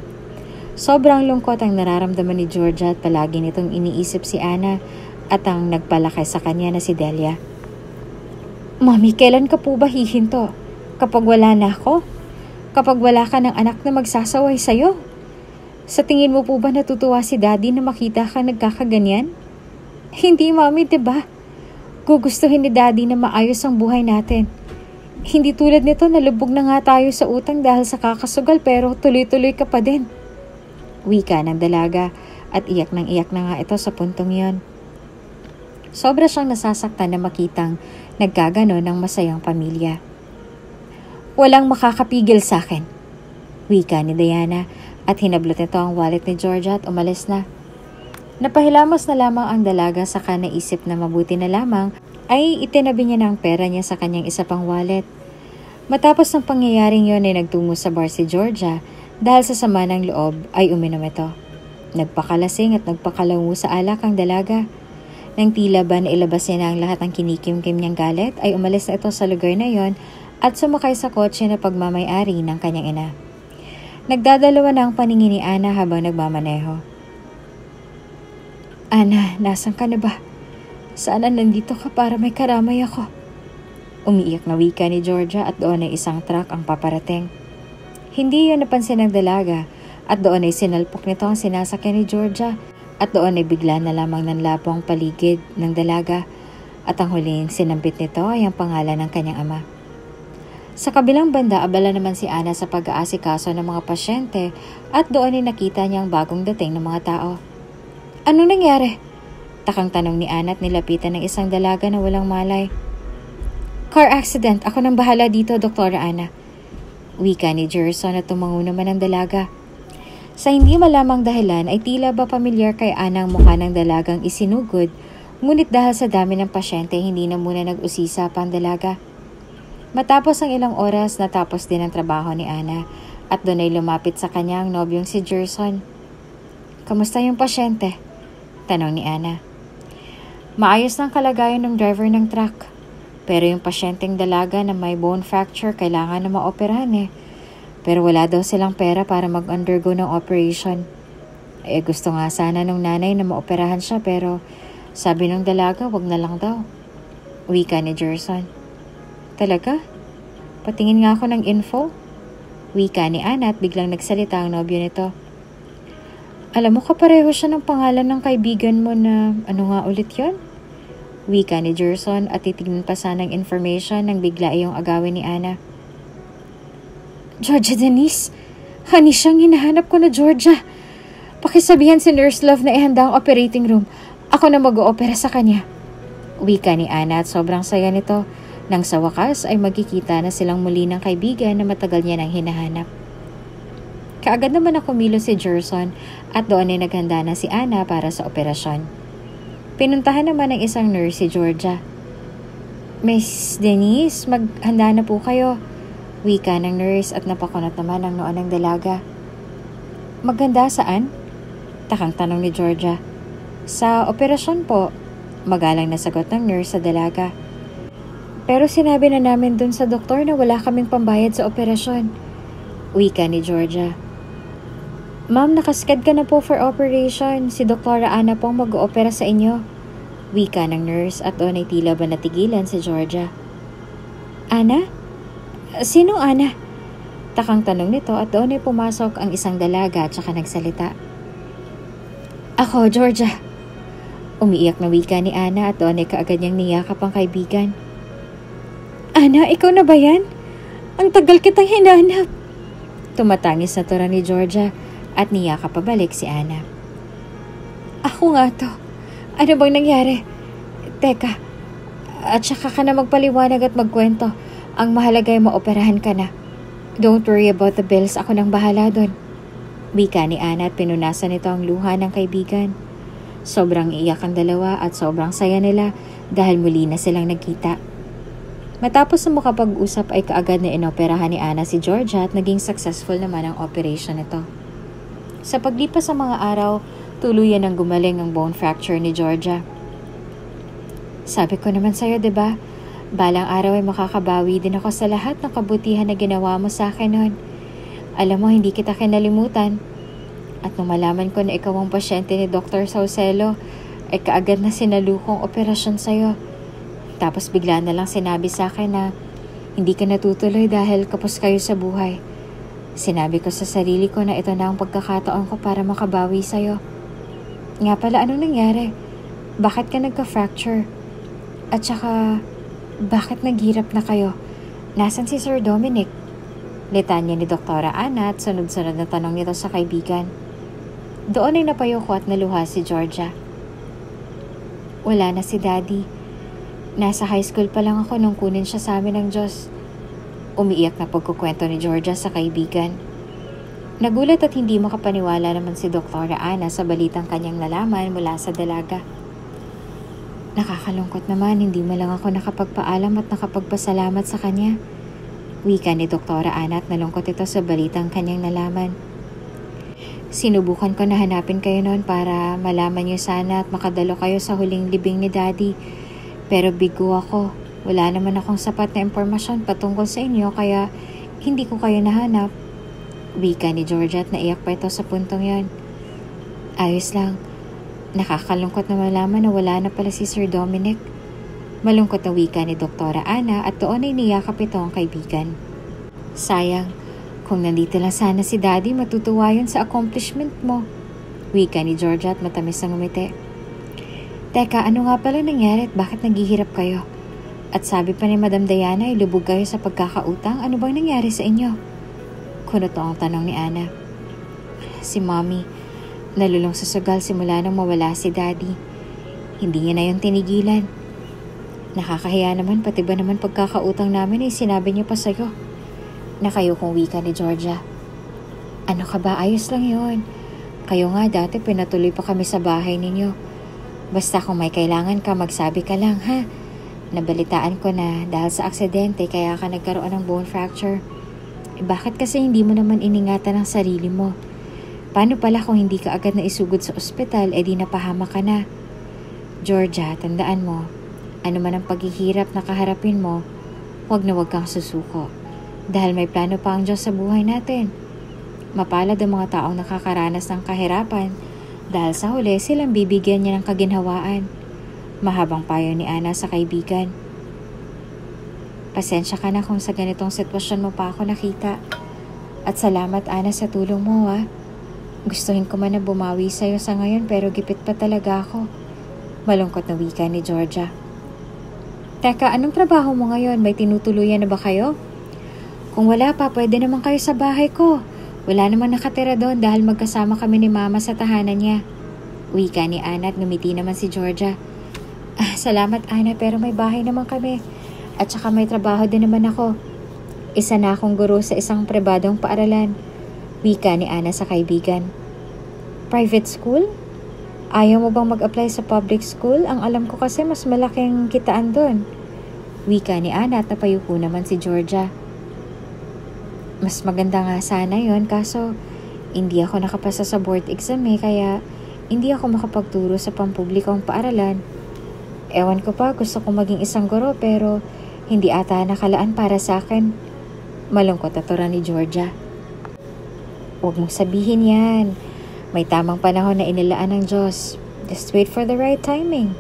Sobrang lungkot ang nararamdaman ni Georgia at palagi nitong iniisip si Ana at ang nagpalaki sa kanya na si Delia. Mami, kailan ka po ba hihinto? Kapag wala na ako? Kapag wala ka ng anak na magsasaway sa'yo? Sa tingin mo po ba natutuwa si Daddy na makita ka nagkakaganyan? Hindi, Mami, diba? Gugustuhin ni Daddy na maayos ang buhay natin. Hindi tulad nito na lubog na nga tayo sa utang dahil sa kakasugal pero tuloy-tuloy ka pa din. Wika ng dalaga at iyak na nga ito sa puntong yon. Sobra siyang nasasaktan na makitang nagkagano ng masayang pamilya. Walang makakapigil sa akin. Wika ni Diana at hinablot nito ang wallet ni Georgia at umalis na. Napahilamos na lamang ang dalaga saka naisip na mabuti na lamang ay itinabi niya ng pera niya sa kanyang isa pang wallet. Matapos ng pangyayaring yon ay nagtungo sa bar si Georgia dahil sa sama ng loob ay uminom ito. Nagpakalasing at nagpakalango sa alak ang dalaga. Nang tila ba na ilabas niya na ang lahat ng kinikimkim niyang galit, ay umalis na ito sa lugar na yon at sumakay sa kotse na pagmamay-ari ng kanyang ina. Nagdadalawa na ang paningin ni Ana habang nagmamaneho. Ana, nasan ka na ba? Sana nandito ka para may karamay ako. Umiiyak na wika ni Georgia at doon ay isang truck ang paparating. Hindi yun napansin ng dalaga at doon ay sinalpok nito ang sinasakyan ni Georgia at doon ay bigla na lamang nanlapo ang paligid ng dalaga at ang huling sinambit nito ay ang pangalan ng kanyang ama. Sa kabilang banda, abala naman si Ana sa pag-aasikaso ng mga pasyente at doon ay nakita niya ang bagong dating ng mga tao. Anong nangyari? Takang tanong ni Ana at nilapitan ng isang dalaga na walang malay. Car accident. Ako nang bahala dito, Dr. Ana. Wika ni Gerson at tumango naman ang dalaga. Sa hindi malamang dahilan ay tila ba pamilyar kay Ana ang mukha ng dalagang isinugod, ngunit dahil sa dami ng pasyente hindi na muna nag-usisa pa ang dalaga. Matapos ang ilang oras, natapos din ang trabaho ni Ana at doon ay lumapit sa kanya ang nobyong si Gerson. Kamusta yung pasyente? Tanong ni Ana. Maayos ng kalagayan ng driver ng truck. Pero yung pasyenteng dalaga na may bone fracture kailangan na maoperahan Pero wala daw silang pera para mag-undergo ng operation. Gusto nga sana nung nanay na maoperahan siya pero sabi nung dalaga wag na lang daw. Wika ni Gerson. Talaga? Patingin nga ako ng info. Wika ni Ana at biglang nagsalita ang nobyo nito. Alam mo kapareho siya ng pangalan ng kaibigan mo na ano nga ulit yon? Wika ni Gerson at titignan pa sana ng information nang bigla iyong agawin ni Ana. Georgia Denise, honey siyang hinahanap ko na Georgia. Pakisabihan si Nurse Love na ihanda ang operating room. Ako na mag-oopera sa kanya. Wika ni Ana at sobrang saya nito nang sa wakas ay magkikita na silang muli ng kaibigan na matagal niya nang hinahanap. Kaagad naman na kumilos si Gerson at doon ay naghanda na si Ana para sa operasyon. Pinuntahan naman ng isang nurse si Georgia. Miss Denise, maghanda na po kayo. Wika ng nurse at napakunot naman ang noon ng dalaga. Maghanda saan? Takang tanong ni Georgia. Sa operasyon po, magalang na sagot ng nurse sa dalaga. Pero sinabi na namin dun sa doktor na wala kaming pambayad sa operasyon. Wika ni Georgia. Ma'am, nakasked ka na po for operation. Si Dr. Ana po ang mag-oopera sa inyo. Wika ng nurse at doon ay tila ba natigilan si Georgia. Ana? Sinong Ana? Takang tanong nito at doon ay pumasok ang isang dalaga at saka nagsalita. Ako, Georgia. Umiiyak na wika ni Ana at doon ay kaagad niyang niyakap ang kaibigan. Ana, ikaw na ba yan? Ang tagal kitang hinanap. Tumatangis na tura ni Georgia at niyakap pabalik si Ana. Ako nga to. Ano bang nangyari? Teka, at saka ka na magpaliwanag at magkwento. Ang mahalaga ay maoperahan ka na. Don't worry about the bills. Ako nang bahala doon. Wika ni Ana at pinunasan nito ang luha ng kaibigan. Sobrang iyak ang dalawa at sobrang saya nila dahil muli na silang nagkita. Matapos na makapag-usap ay kaagad na inoperahan ni Ana si Georgia at naging successful naman ang operation nito. Sa paglipas ng mga araw, tuluyan ang gumaling ang bone fracture ni Georgia. Sabi ko naman sa'yo, diba? Balang araw ay makakabawi din ako sa lahat ng kabutihan na ginawa mo sa akin noon. Alam mo, hindi kita kinalimutan. At nung malaman ko na ikaw ang pasyente ni Dr. Saucelo, ay kaagad na sinalukong operasyon sa'yo. Tapos bigla na lang sinabi sa akin na hindi ka natutuloy dahil kapos kayo sa buhay. Sinabi ko sa sarili ko na ito na ang pagkakataon ko para makabawi sa'yo. Nga pala, anong nangyari? Bakit ka nagka-fracture? At saka, bakit naghirap na kayo? Nasaan si Sir Dominic? Litanya ni Dr. Ana at sunod-sunod na tanong nito sa kaibigan. Doon ay napayoko at naluha si Georgia. Wala na si Daddy. Nasa high school pa lang ako nung kunin siya sa amin ng Diyos. Umiiyak na pagkukwento ni Georgia sa kaibigan. Nagulat at hindi makapaniwala naman si Dr. Ana sa balitang kanyang nalaman mula sa dalaga. Nakakalungkot naman, hindi mo lang ako nakapagpaalam at nakapagpasalamat sa kanya. Wika ni Doktora Ana at nalungkot ito sa balitang kanyang nalaman. Sinubukan ko na hanapin kayo noon para malaman niyo sana at makadalo kayo sa huling libing ni Daddy. Pero bigo ako. Wala naman akong sapat na impormasyon patungkol sa inyo kaya hindi ko kayo nahanap. Wika ni Georgia at naiyak pa ito sa puntong yon. Ayos lang. Nakakalungkot na malaman na wala na pala si Sir Dominic. Malungkot na wika ni Doktora Ana at doon ay niyakap ito ang kaibigan. Sayang. Kung nandito lang sana si Daddy, matutuwa yun sa accomplishment mo. Wika ni Georgia at matamis na ngumiti. Teka, ano nga pala nangyari at bakit naghihirap kayo? At sabi pa ni Madam Diana ay lubog kayo sa pagkakautang. Ano bang nangyari sa inyo? Kunot ang tanong ni Ana. Si Mommy, nalulong sa sugal simula nang mawala si Daddy. Hindi niya na yun tinigilan. Nakakahiya naman, pati ba naman pagkakautang namin ay sinabi niyo pa sa'yo. Nakayukong wika ni Georgia. Ano ka ba? Ayos lang yun. Kayo nga dati pinatuloy pa kami sa bahay ninyo. Basta kung may kailangan ka, magsabi ka lang ha. Nabalitaan ko na dahil sa aksidente kaya ka nagkaroon ng bone fracture. Bakit kasi hindi mo naman iningatan ang sarili mo? Paano pala kung hindi ka agad na isugod sa ospital, di napahama ka na? Georgia, tandaan mo, ano man ang paghihirap na kaharapin mo, huwag na huwag kang susuko. Dahil may plano pa ang Diyos sa buhay natin. Mapalad ang mga taong nakakaranas ng kahirapan dahil sa huli silang bibigyan niya ng kaginhawaan. Mahabang payo ni Ana sa kaibigan. Pasensya ka na kung sa ganitong sitwasyon mo pa ako nakita. At salamat Ana sa tulong mo ha. Gustuhin ko man na bumawi sa'yo sa ngayon pero gipit pa talaga ako. Malungkot na wika ni Georgia. Teka, anong trabaho mo ngayon? May tinutuluyan na ba kayo? Kung wala pa, pwede naman kayo sa bahay ko. Wala naman nakatira doon dahil magkasama kami ni Mama sa tahanan niya. Wika ni Ana at ngumiti naman si Georgia. Salamat Ana, pero may bahay naman kami. At saka may trabaho din naman ako. Isa na akong guro sa isang pribadong paaralan. Wika ni Ana sa kaibigan. Private school? Ayaw mo bang mag-apply sa public school? Ang alam ko kasi mas malaking kitaan doon. Wika ni Ana at napayuko naman si Georgia. Mas maganda nga sana yon kaso hindi ako nakapasa sa board exam kaya hindi ako makapagturo sa pampublikong paaralan. Ewan ko pa, gusto kong maging isang guro pero hindi ata nakalaan para sa akin. Malungkot na tura ni Georgia. Huwag mong sabihin yan. May tamang panahon na inilaan ng Diyos. Just wait for the right timing.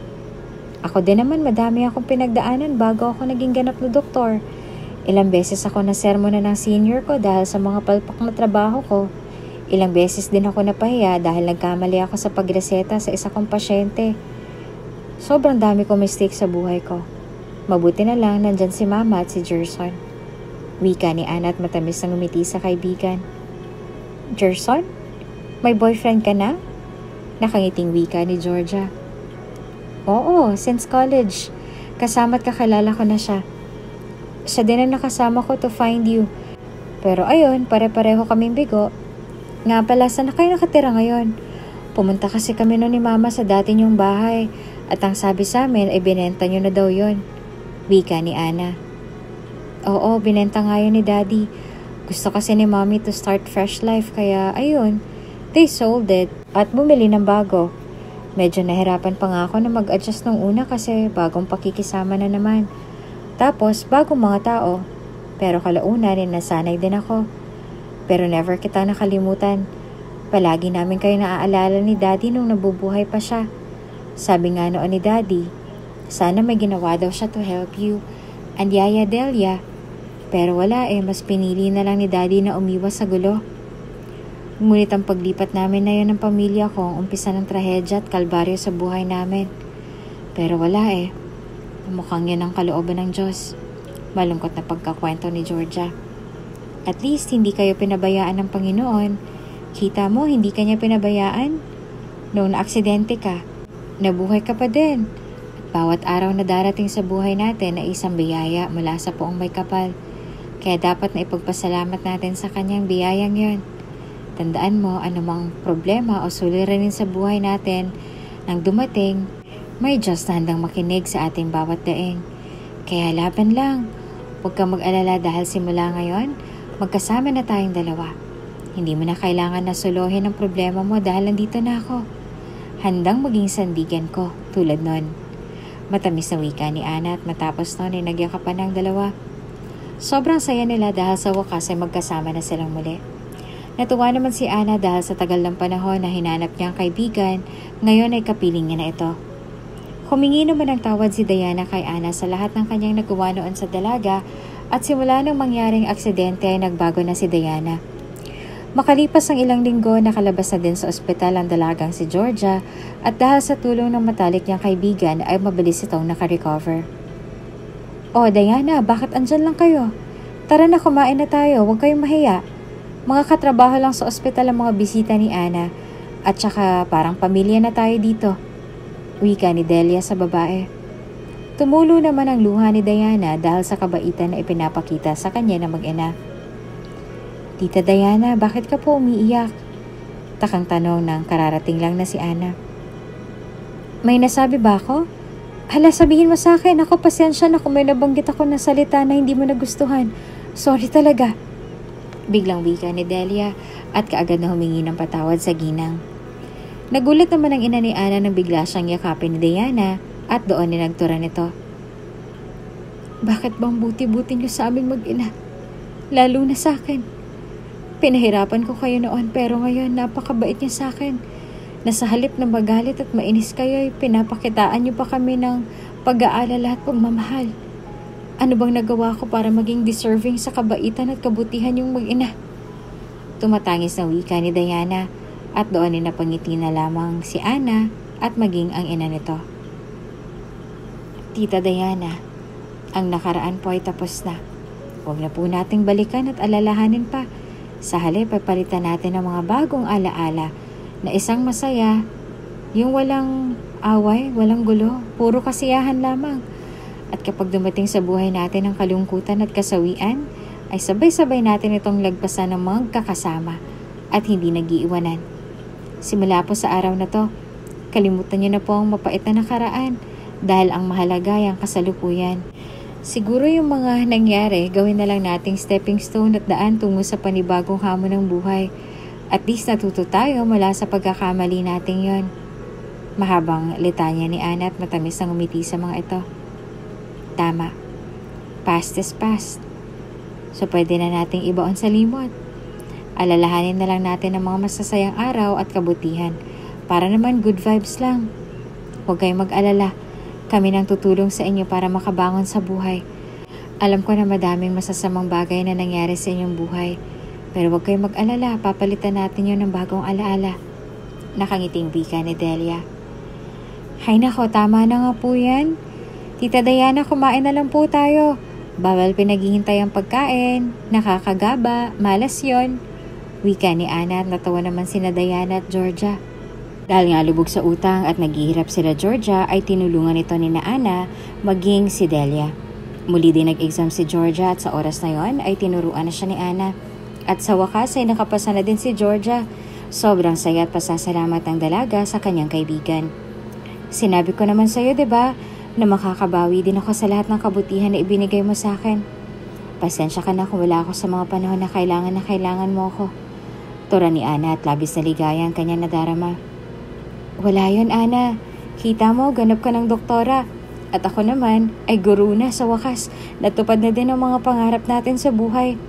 Ako din naman madami akong pinagdaanan bago ako naging ganap na doktor. Ilang beses ako nasermonan ng senior ko dahil sa mga palpak na trabaho ko. Ilang beses din ako napahiya dahil nagkamali ako sa pagreseta sa isa kong pasyente. Sobrang dami kong mistake sa buhay ko. Mabuti na lang nandyan si Mama at si Gerson. Wika ni Ana at matamis na ngumiti sa kaibigan. Gerson? May boyfriend ka na? Nakangiting wika ni Georgia. Oo, since college. Kasama't kakilala ko na siya. Siya din ang nakasama ko to find you. Pero ayun, pare-pareho kaming bigo. Nga pala, saan na kayo nakatira ngayon? Pumunta kasi kami noon ni Mama sa dati niyong bahay. At ang sabi sa amin ay binenta niyo na daw yon. Wika ni Ana. Oo, binenta nga yun ni Daddy. Gusto kasi ni Mommy to start fresh life kaya ayun, they sold it at bumili ng bago. Medyo nahirapan pa nga ako na mag-adjust nung una kasi bagong pakikisama na naman. Tapos, bagong mga tao. Pero kalauna rin nasanay din ako. Pero never kita nakalimutan. Palagi namin kayo naaalala ni Daddy nung nabubuhay pa siya. Sabi nga noon ni Daddy, sana may ginawa daw siya to help you and Yaya Delia. Pero wala mas pinili na lang ni Daddy na umiwas sa gulo. Ngunit ang paglipat namin na yun ng pamilya ko ang umpisa ng trahedya at kalbaryo sa buhay namin. Pero wala Mukhang yan ang kalooban ng Diyos. Malungkot na pagkakwento ni Georgia. At least hindi kayo pinabayaan ng Panginoon. Kita mo, hindi kanya pinabayaan. Noong na-aksidente ka, nabuhay ka pa din. At bawat araw na darating sa buhay natin ay isang biyaya mula sa Poong May Kapal. Kaya dapat na ipagpasalamat natin sa kanyang biyayang yon. Tandaan mo, anumang problema o suliranin sa buhay natin nang dumating, may Diyos na handang makinig sa ating bawat daing. Kaya laban lang. Huwag kang mag-alala dahil simula ngayon, magkasama na tayong dalawa. Hindi mo na kailangan na suluhin ang problema mo dahil nandito na ako. Handang maging sandigan ko, tulad nun. Matamis na wika ni Ana at matapos nun ay nagyakapan ng dalawa. Sobrang saya nila dahil sa wakas ay magkasama na silang muli. Natuwa naman si Ana dahil sa tagal ng panahon na hinanap niya ang kaibigan, ngayon ay kapiling niya na ito. Humingi naman ng tawad si Diana kay Ana sa lahat ng kanyang nagawa noon sa dalaga at simula nang mangyaring aksidente ay nagbago na si Diana. Makalipas ang ilang linggo, nakalabas na din sa ospital ang dalagang si Georgia at dahil sa tulong ng matalik niyang kaibigan ay mabilis itong nakarecover. "Oh, Diana, bakit andyan lang kayo? Tara na, kumain na tayo, huwag kayong mahiya. Mga katrabaho lang sa ospital ang mga bisita ni Ana at saka parang pamilya na tayo dito," wika ni Delia sa babae. Tumulo naman ang luha ni Diana dahil sa kabaitan na ipinapakita sa kanya ng mag-ina. "Tita Diana, bakit ka po umiiyak?" Takang tanong ng kararating lang na si Ana. "May nasabi ba ako? Hala, sabihin mo sa akin. Ako, pasensya na kung may nabanggit ako na salita na hindi mo nagustuhan. Sorry talaga." Biglang wika ni Delia at kaagad na humingi ng patawad sa ginang. Nagulat naman ang ina ni Ana nang bigla siyang yakapin ni Diana at doon ninagtura nito. "Bakit bang buti-buti niyo sa aming mag-ina? Lalo na sa akin. Pinahirapan ko kayo noon pero ngayon napakabait niyo sa akin. Nasa halip na magalit at mainis kayo ay pinapakitaan niyo pa kami ng pag-aalala at pagmamahal. Ano bang nagawa ko para maging deserving sa kabaitan at kabutihan yung mag-ina?" Tumatangis na wika ni Diana at doon ay napangiti na lamang si Ana at maging ang ina nito. "Tita Diana, ang nakaraan po ay tapos na. Huwag na po nating balikan at alalahanin pa. Sa halip ay palitan natin ang mga bagong alaala na isang masaya, yung walang away, walang gulo, puro kasiyahan lamang. At kapag dumating sa buhay natin ang kalungkutan at kasawian, ay sabay-sabay natin itong lagpasan ng magkakasama at hindi nag-iiwanan. Simula po sa araw na to, kalimutan niyo na po ang mapait na nakaraan dahil ang mahalaga ay ang kasalukuyan. Siguro yung mga nangyari, gawin na lang nating stepping stone at daan tungo sa panibagong hamon ng buhay. At least natuto tayo mula sa pagkakamali nating yon." Mahabang litanya ni Ana at matamis ang umiti sa mga ito. Tama. Past is past. So pwede na nating ibaon sa limot. Alalahanin na lang natin ang mga masasayang araw at kabutihan. Para naman good vibes lang. Huwag kayong mag-alala. Kami nang tutulong sa inyo para makabangon sa buhay. Alam ko na madaming masasamang bagay na nangyari sa inyong buhay. Pero huwag kayong mag-alala. Papalitan natin yun ng bagong alaala. Nakangiting wika ni Delia. "Hay nako, tama na nga po yan. Tita Diana, kumain na lang po tayo. Bawal pinaghihintay ang pagkain. Nakakagaba. Malas yon," wika ni Ana at natawa naman sina Diana at Georgia. Dahil nga lubog sa utang at naghihirap sila Georgia ay tinulungan ito ni Ana maging si Delia. Muli din nag-exam si Georgia at sa oras na yon ay tinuruan na siya ni Ana. At sa wakas ay nakapasa na din si Georgia. Sobrang saya at pasasalamat ang dalaga sa kanyang kaibigan. "Sinabi ko naman sa iyo, 'di ba, na makakabawi din ako sa lahat ng kabutihan na ibinigay mo sa akin. Pasensya ka na kung wala ako sa mga panahon na kailangan mo ako." Tura ni Ana at labis na ligaya ang kanyang nadarama. "Wala yon, Ana. Kita mo, ganap ka ng doktora. At ako naman ay guru na sa wakas. Natupad na din ang mga pangarap natin sa buhay.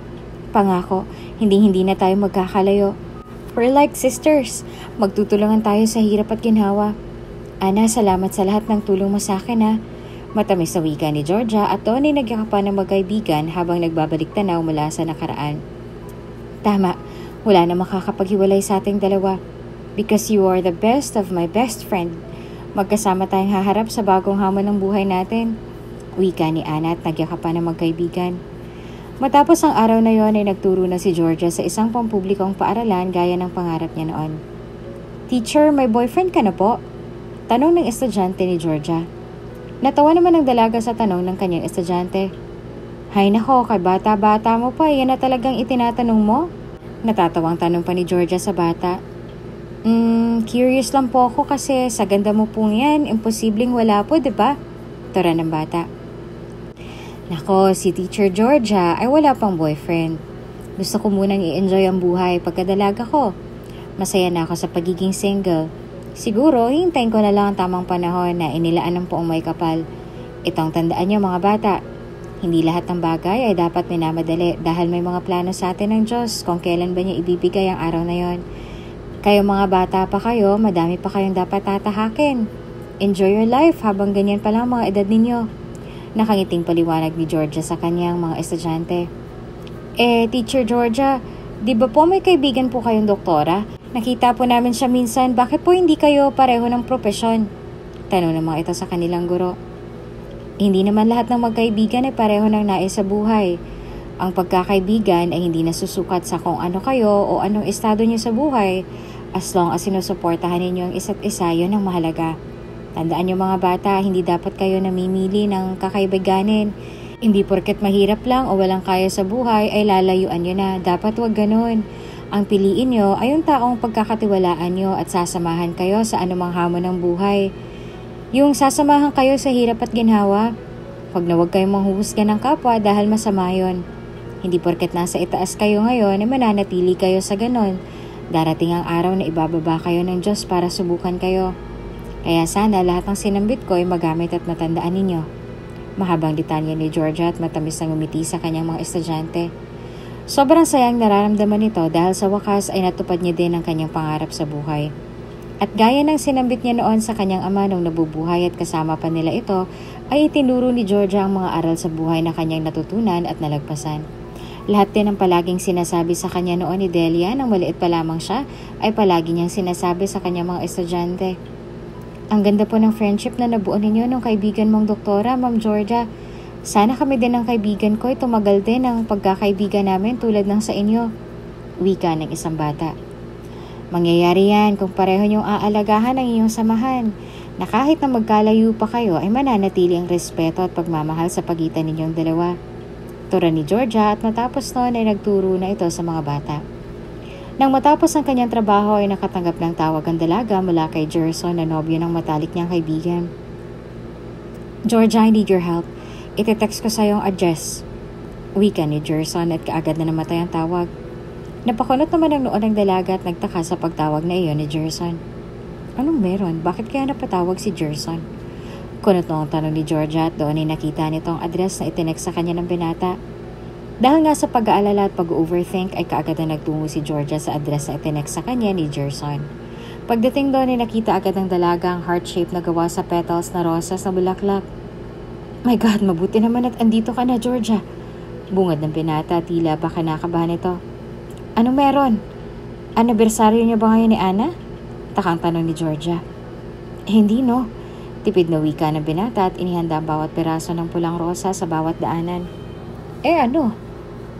Pangako, hindi na tayo magkakalayo. We're like sisters. Magtutulungan tayo sa hirap at ginhawa. Ana, salamat sa lahat ng tulong mo sa akin, ha." Matamis na wika ni Georgia at doon ay nagyakapan ng magkaibigan habang nagbabalik tanaw mula sa nakaraan. "Tama, wala na makakapaghiwalay sa ating dalawa. Because you are the best of my best friend. Magkasama tayong haharap sa bagong hamon ng buhay natin," wika ni Ana at nagyakapan ng magkaibigan. Matapos ang araw na yon ay nagturo na si Georgia sa isang pampublikong paaralan gaya ng pangarap niya noon. "Teacher, may boyfriend ka na po?" tanong ng estudyante ni Georgia. Natawa naman ang dalaga sa tanong ng kanyang estudyante. "Hay nako, kay bata-bata mo pa, yan na talagang itinatanong mo?" Natatawang tanong pa ni Georgia sa bata. Curious lang po ako kasi sa ganda mo pong yan, imposibleng wala po, diba?" Tura ng bata. Nako, si Teacher Georgia ay wala pang boyfriend. Gusto ko munang i-enjoy ang buhay pagkadalaga ko. Masaya na ako sa pagiging single. Siguro, hintayin ko na lang ang tamang panahon na inilaan ng poong may kapal. Itong tandaan niyo mga bata. Hindi lahat ng bagay ay dapat minamadali dahil may mga plano sa atin ng Diyos kung kailan ba niya ibibigay ang araw na yon. Kayo mga bata pa kayo, madami pa kayong dapat tatahakin. Enjoy your life habang ganyan pa lang mga edad ninyo. Nakangiting paliwanag ni Georgia sa kanyang mga estudyante. Teacher Georgia, di ba po may kaibigan po kayong doktora? Nakita po namin siya minsan, bakit po hindi kayo pareho ng propesyon? Tanong ng mga ito sa kanilang guro. Hindi naman lahat ng magkaibigan ay pareho ng nais sa buhay. Ang pagkakaibigan ay hindi nasusukat sa kung ano kayo o anong estado niyo sa buhay. As long as sinusuportahan ninyo ang isa't isa, yun ang mahalaga. Tandaan niyo mga bata, hindi dapat kayo namimili ng kakaibiganin. Hindi porket mahirap lang o walang kaya sa buhay ay lalayuan niyo na. Dapat wag ganun. Ang piliin niyo ay yung taong pagkakatiwalaan niyo at sasamahan kayo sa anumang hamon ng buhay. Yung sasamahan kayo sa hirap at ginhawa, huwag na huwag kayong manghuhusga ng kapwa dahil masama yon. Hindi porket nasa itaas kayo ngayon ay mananatili kayo sa ganon. Darating ang araw na ibababa kayo ng Diyos para subukan kayo. Kaya sana lahat ng sinambit ko ay magamit at matandaan ninyo. Mahabang detalye ni Georgia at matamis na ngumiti sa kanyang mga estudyante. Sobrang sayang nararamdaman nito dahil sa wakas ay natupad niya din ang kanyang pangarap sa buhay. At gaya ng sinambit niya noon sa kanyang ama nung nabubuhay at kasama pa nila ito, ay itinuro ni Georgia ang mga aral sa buhay na kanyang natutunan at nalagpasan. Lahat din ang palaging sinasabi sa kanya noon ni Delia nang maliit pa lamang siya, ay palagi niyang sinasabi sa kanyang mga estudyante. Ang ganda po ng friendship na nabuo ninyo nung kaibigan mong doktora, Ma'am Georgia. Sana kami din ng kaibigan ko ay tumagal din ang pagkakaibigan namin tulad ng sa inyo. Wika ng isang bata. Mangyayari yan kung pareho niyong aalagahan ang iyong samahan, na kahit na magkalayo pa kayo ay mananatili ang respeto at pagmamahal sa pagitan ninyong dalawa. Tura ni Georgia at matapos noon ay nagturo na ito sa mga bata. Nang matapos ang kanyang trabaho ay nakatanggap ng tawag ang dalaga mula kay Gerson na nobyo ng matalik niyang kaibigan. Georgia, I need your help. Ite-text ko sa iyong address. Wika ni Gerson at kaagad na namatay ang tawag. Napakunot naman ang noon ng dalaga at nagtaka sa pagtawag na iyon ni Gerson. Anong meron? Bakit kaya napatawag si Gerson? Kunot noong tanong ni Georgia at doon ay nakita nito ang address na itinext sa kanya ng binata. Dahil nga sa pag-aalala at pag-overthink ay kaagad na nagtungo si Georgia sa address na itinext sa kanya ni Gerson. Pagdating doon ay nakita agad ng dalaga ang heart-shape na gawa sa petals na rosas na bulaklak. My God, mabuti naman at andito ka na, Georgia. Bungad ng binata, tila ba kinakabahan ito. Anong meron? Anibersaryo niyo ba ngayon ni Ana? Takang tanong ni Georgia. Hindi no. Tipid na wika ng binata at inihanda ang bawat piraso ng pulang rosa sa bawat daanan. Ano?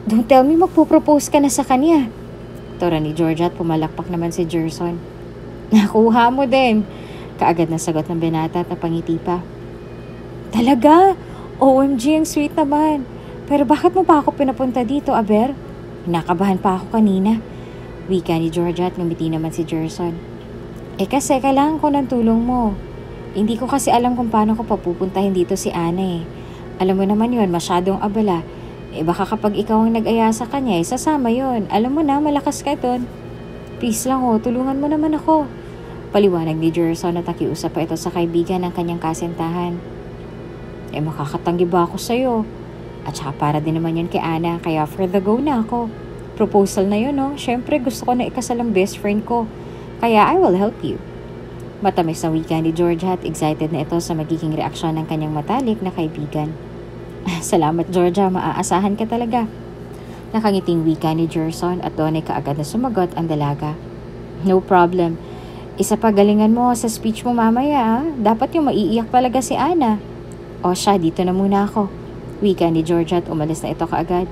Don't tell me magpo-propose ka na sa kanya. Tora ni Georgia at pumalakpak naman si Gerson. Nakuha mo din. Kaagad na sagot ng binata at napangiti pa. Talaga? OMG, ang sweet naman. Pero bakit mo pa ako pinapunta dito, Aber? Nakabahan pa ako kanina. Wika ni Georgia at ngumiti naman si Gerson. Kasi kailangan ko ng tulong mo. Hindi ko kasi alam kung paano ko papupuntahin dito si Ana eh. Alam mo naman yon, masyadong abala. Baka kapag ikaw ang nag-aya sa kanya, sasama yon. Alam mo na, malakas ka doon. Please lang tulungan mo naman ako. Paliwanag ni Gerson at nakiusap pa ito sa kaibigan ng kanyang kasintahan. Makakatanggi ba ako sa'yo? At saka para din naman yun kay Ana, kaya for the go na ako. Proposal na yun, no? Siyempre gusto ko na ikasal ang best friend ko. Kaya I will help you. Matamis na wika ni Georgia at excited na ito sa magiging reaksyon ng kanyang matalik na kaibigan. Salamat Georgia, maaasahan ka talaga. Nakangiting wika ni Gerson at doon ay kaagad na sumagot ang dalaga. No problem. Isa pa galingan mo sa speech mo mamaya. Dapat yung maiiyak talaga si Ana. O siya, dito na muna ako. Wika ni Georgia at umalis na ito kaagad.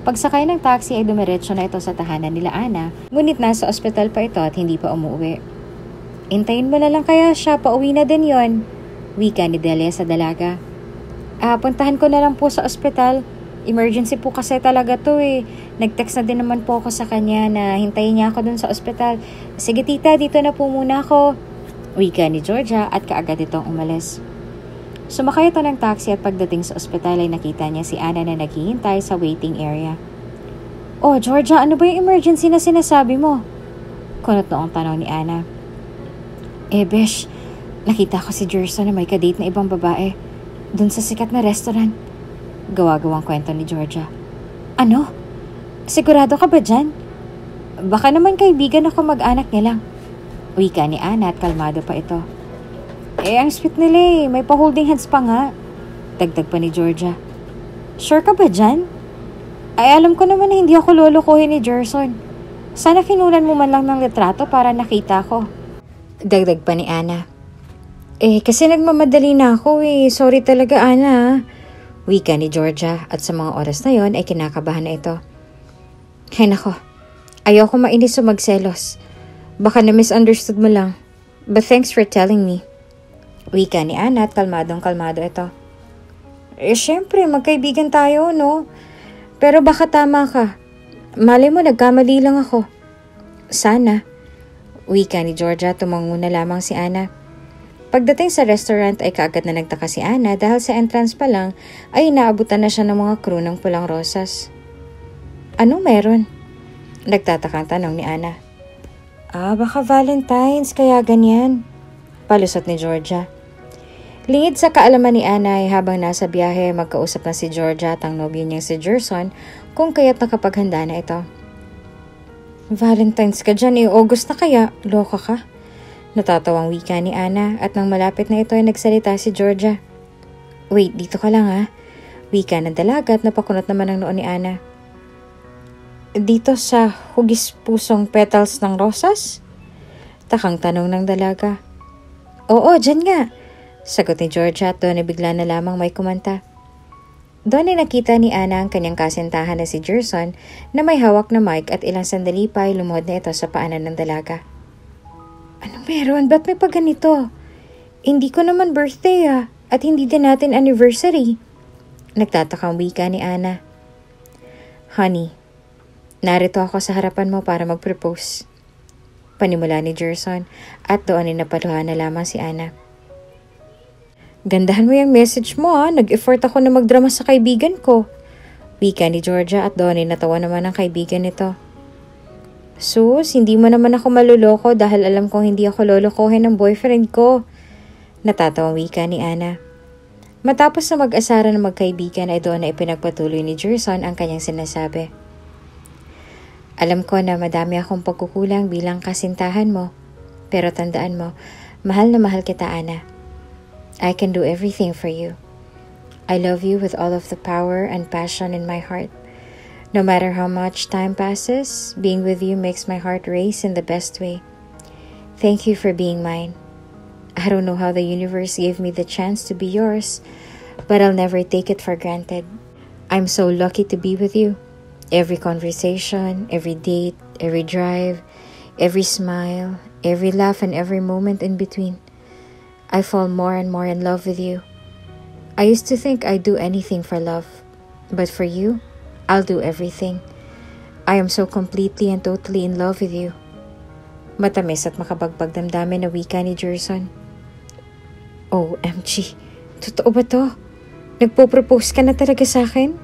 Pagsakay ng taxi ay dumiretso na ito sa tahanan nila Ana, ngunit nasa ospital pa ito at hindi pa umuwi. Intayin mo na lang kaya siya, pauwi na din yon. Wika ni Delia sa dalaga. Puntahan ko na lang po sa ospital. Emergency po kasi talaga to eh. Nag-text na din naman po ako sa kanya na hintayin niya ako dun sa ospital. Sige tita, dito na po muna ako. Wika ni Georgia at kaagad itong umalis. Sumakay ito ng taxi at pagdating sa ospital ay nakita niya si Ana na naghihintay sa waiting area. "Oh, Georgia, ano ba yung emergency na sinasabi mo?" Kunot noong tanong ni Ana. Besh, nakita ko si Gerson na may kadate na ibang babae dun sa sikat na restaurant. Gawa-gawang kwento ni Georgia. Ano? Sigurado ka ba dyan? Baka naman kaibigan ako mag-anak niya lang. Wika ni Ana at kalmado pa ito. Ang sweet nila may pa-holding hands pa nga. Dagdag pa ni Georgia. Sure ka ba dyan? Alam ko naman na hindi ako lolokohin ni Gerson. Sana kinunan mo man lang ng litrato para nakita ko. Dagdag pa ni Ana. Kasi nagmamadali na ako Sorry talaga, Ana. Wika ni Georgia at sa mga oras na yon ay kinakabahan na ito. Ay nako, ayoko mainis o magselos. Baka na-misunderstood mo lang. But thanks for telling me. Wika ni Ana at kalmadong-kalmado ito. Syempre, magkaibigan tayo, no? Pero baka tama ka. Malay mo, nagkamali lang ako. Sana. Wika ni Georgia, tumango na lamang si Ana. Pagdating sa restaurant ay kaagad na nagtaka si Ana dahil sa entrance pa lang ay inaabutan na siya ng mga crew ng pulang rosas. Anong meron? Nagtatakang tanong ni Ana. Baka Valentine's kaya ganyan. Palusot ni Georgia. Lingid sa kaalaman ni Ana ay habang nasa biyahe magkausap na si Georgia at ang nobyo niyang si Gerson kung kaya't nakapaghanda na ito. Valentine's ka dyan August na kaya, loka ka. Natatawang wika ni Ana at nang malapit na ito ay nagsalita si Georgia. Wait, dito ka lang ha. Wika ng dalaga at napakunot naman ang noon ni Ana. Dito sa hugis pusong petals ng rosas? Takang tanong ng dalaga. Oo, dyan nga. Sagot ni Georgia at doon ay bigla na lamang may kumanta. Doon ay nakita ni Ana ang kanyang kasintahan na si Gerson na may hawak na mic at ilang sandali pa ay lumuhod na ito sa paanan ng dalaga. Ano meron? Ba't may pagganito? Hindi ko naman birthday at hindi din natin anniversary. Nagtatakang wika ni Ana. Honey, narito ako sa harapan mo para mag-propose. Panimula ni Gerson at doon ay napaluhan na lamang si Ana. Gandahan mo yung message mo Nag-effort ako na magdrama sa kaibigan ko. Wika ni Georgia at doon ay natawa naman ang kaibigan nito. Sus, hindi mo naman ako maluloko dahil alam kong hindi ako lolokohin ng boyfriend ko. Natatawang wika ni Ana. Matapos na mag-asara ng magkaibigan ay doon na ipinagpatuloy ni Gerson ang kanyang sinasabi. Alam ko na madami akong pagkukulang bilang kasintahan mo. Pero tandaan mo, mahal na mahal kita, Ana. I can do everything for you. I love you with all of the power and passion in my heart. No matter how much time passes, being with you makes my heart race in the best way. Thank you for being mine. I don't know how the universe gave me the chance to be yours, but I'll never take it for granted. I'm so lucky to be with you. Every conversation, every date, every drive, every smile, every laugh, and every moment in between. I fall more and more in love with you. I used to think I'd do anything for love, but for you, I'll do everything. I am so completely and totally in love with you. Matamis at makabagbag damdamin na wika ni Gerson. OMG, totoo ba to? Nagpo-propose ka na talaga sa akin?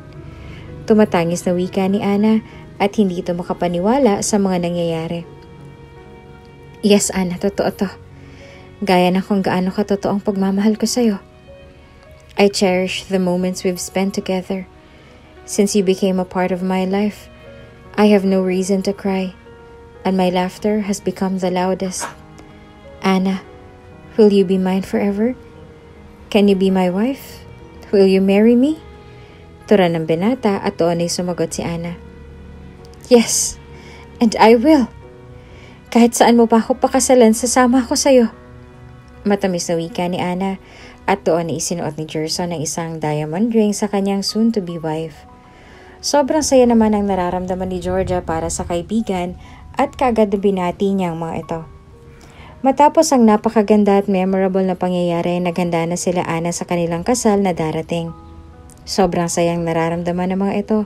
Tumatangis na wika ni Ana at hindi ito makapaniwala sa mga nangyayari. Yes, Ana, totoo to. Gaya na kung gaano katotoo ang pagmamahal ko sa'yo. I cherish the moments we've spent together. Since you became a part of my life, I have no reason to cry, and my laughter has become the loudest. Ana, will you be mine forever? Can you be my wife? Will you marry me? Tura ng binata at doon ay sumagot si Ana. Yes, and I will. Kahit saan mo pa ako pakasalan, sasama ako sa'yo. Matamis na wika ni Ana at doon ay isinuot ni Gerson ng isang diamond ring sa kanyang soon-to-be wife. Sobrang saya naman ang nararamdaman ni Georgia para sa kaibigan at kaagad na binati niya ang mga ito. Matapos ang napakaganda at memorable na pangyayari, naghanda na sila Ana sa kanilang kasal na darating. Sobrang sayang nararamdaman ng mga ito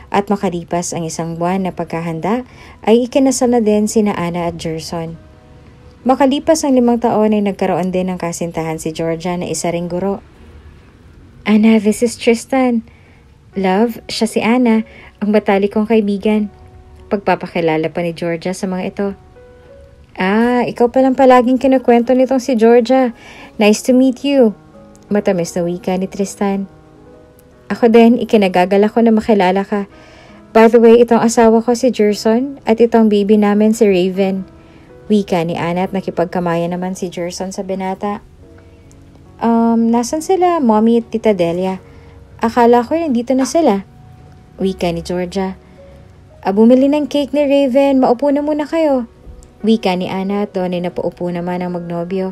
at makalipas ang isang buwan na pagkahanda ay ikinasal na din sina Ana at Gerson. Makalipas ang 5 taon ay nagkaroon din ng kasintahan si Georgia na isa ring guro. Ana, this is Tristan. Love, siya si Ana, ang batali kong kaibigan. Pagpapakilala pa ni Georgia sa mga ito. Ikaw palang palaging kinukwento nitong si Georgia. Nice to meet you. Matamis na wika ni Tristan. Ako din, ikinagagalak ko na makilala ka. By the way, itong asawa ko si Gerson at itong baby namin si Raven. Wika ni Ana at nakipagkamaya naman si Gerson sa binata. Nasan sila, Mommy at Tita Delia? Akala ko nandito na sila. Wika ni Georgia. Bumili ng cake ni Raven, maupo na muna kayo. Wika ni Ana at doon ay napaupo naman ang magnobyo.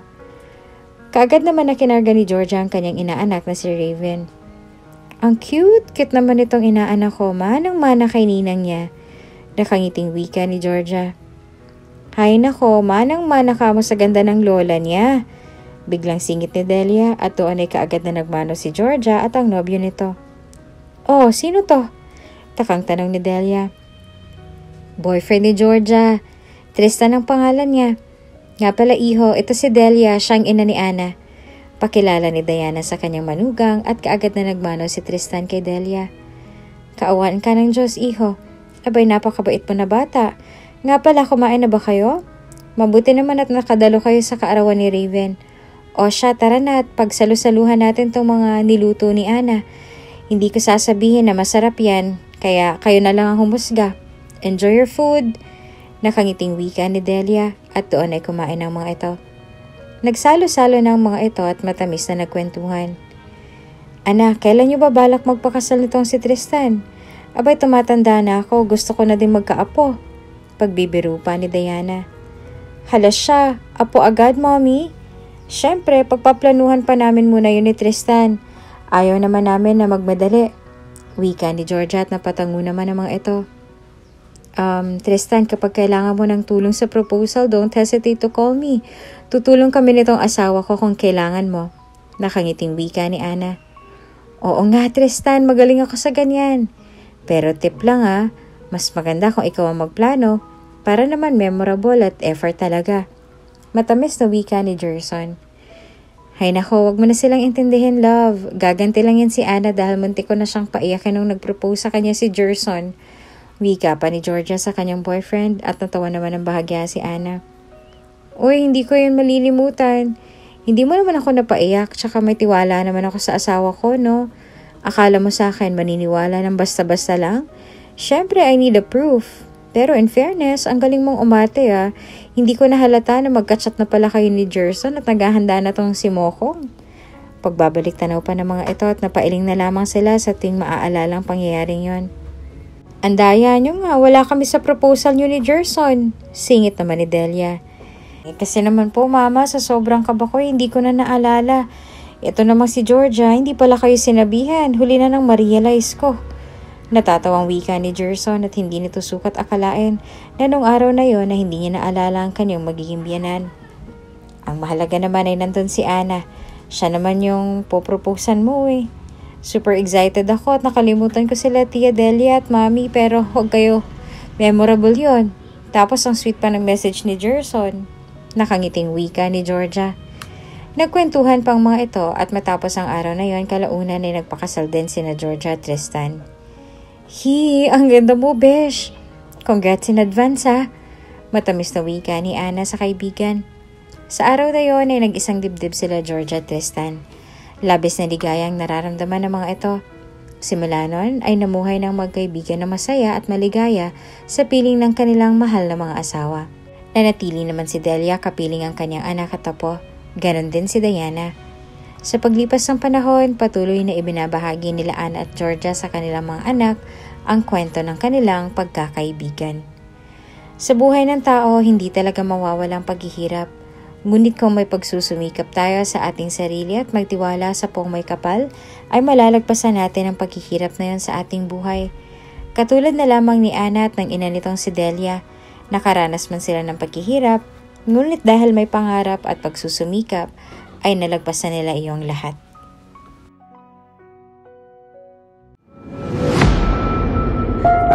Kaagad naman na kinarga ni Georgia ang kanyang inaanak na si Raven. Ang cute naman itong inaanak ko, manang-mana kay ninang niya. Nakangiting wika ni Georgia. Hay nako, manang-mana ka mo sa ganda ng lola niya. Biglang singit ni Delia at doon ay kaagad na nagmano si Georgia at ang nobyo nito. Oh, sino to? Takang tanong ni Delia. Boyfriend ni Georgia. Tristan ang pangalan niya. Nga pala iho, ito si Delia, siyang ina ni Ana. Pakilala ni Diana sa kanyang manugang at kaagad na nagmano si Tristan kay Delia. Kaawaan ka ng Diyos, iho. Abay, napakabait mo na bata. Nga pala, kumain na ba kayo? Mabuti naman at nakadalo kayo sa kaarawan ni Raven. O siya, tara na at pagsalusaluhan natin tong mga niluto ni Ana. Hindi ko sasabihin na masarap yan, kaya kayo na lang ang humusga. Enjoy your food. Nakangiting wika ni Delia at doon ay kumain ang mga ito. Nagsalo-salo ng mga ito at matamis na nagkwentuhan. Ana, kailan niyo ba balak magpakasal nitong si Tristan? Abay, tumatanda na ako, gusto ko na din magkaapo. Pagbibiro pa ni Diana. Hala siya, apo agad, Mommy? Siyempre, pagpaplanuhan pa namin muna yun ni Tristan. Ayaw naman namin na magmadali. Wika ni Georgia at napatango naman ang mga ito. Tristan, kapag kailangan mo ng tulong sa proposal, don't hesitate to call me. Tutulong kami nitong asawa ko kung kailangan mo. Nakangiting wika ni Ana. Oo nga, Tristan, magaling ako sa ganyan. Pero tip lang mas maganda kung ikaw ang magplano para naman memorable at effort talaga. Matamis na wika ni Gerson. Hay nako, wag mo na silang intindihin, love. Gaganti lang yan si Ana dahil muntik ko na siyang paiyakin nung nag-propose sa kanya si Gerson. Wika pa ni Georgia sa kanyang boyfriend at natawa naman ng bahagya si Ana. Uy, hindi ko yun malilimutan. Hindi mo naman ako napaiyak, tsaka may tiwala naman ako sa asawa ko, no? Akala mo sa akin maniniwala ng basta-basta lang? Syempre, I need a proof. Pero in fairness, ang galing mong umate Hindi ko nahalata na magkachat na pala kayo ni Gerson at naghahanda na tong si Mokong. Pagbabalik tanaw pa ng mga ito at napailing na lamang sila sa ting maaalalang pangyayaring yon. Andaya nyo nga, wala kami sa proposal nyo ni Gerson. Singit naman ni Delia. Kasi naman po, Mama, sa sobrang kaba ko, hindi ko na naalala. Ito namang si Georgia, hindi pala kayo sinabihan. Huli na nang ma-realize ko. Natatawang wika ni Gerson at hindi nito sukat akalain na nung araw na yon na hindi niya naalala ang kanyang magiging biyanan. Ang mahalaga naman ay nandun si Ana. Siya naman yung poproposan mo Super excited ako at nakalimutan ko sila Tia Delia at Mami pero huwag kayo. Memorable yon. Tapos ang sweet pa ng message ni Gerson. Nakangiting wika ni Georgia. Nagkwentuhan pang mga ito at matapos ang araw na yon kalaunan ay nagpakasal din sina Georgia at Tristan. Ang ganda mo, besh. Congrats in advance Matamis na wika ni Ana sa kaibigan. Sa araw na yon ay nag-isang dibdib sila Georgia at Tristan. Labis na ligayang nararamdaman ng mga ito. Simula nun ay namuhay ng magkaibigan na masaya at maligaya sa piling ng kanilang mahal na mga asawa. Nanatili naman si Delia kapiling ang kanyang anak at apo. Ganon din si Diana. Sa paglipas ng panahon, patuloy na ibinabahagi nila Ana at Georgia sa kanilang mga anak ang kwento ng kanilang pagkakaibigan. Sa buhay ng tao, hindi talaga mawawalang paghihirap. Ngunit kung may pagsusumikap tayo sa ating sarili at magtiwala sa pong may kapal, ay malalagpasan natin ang paghihirap na yon sa ating buhay. Katulad na lamang ni Ana at ng ina nitong si Delia, nakaranas man sila ng paghihirap, ngunit dahil may pangarap at pagsusumikap, ay nalagpasan nila iyong lahat.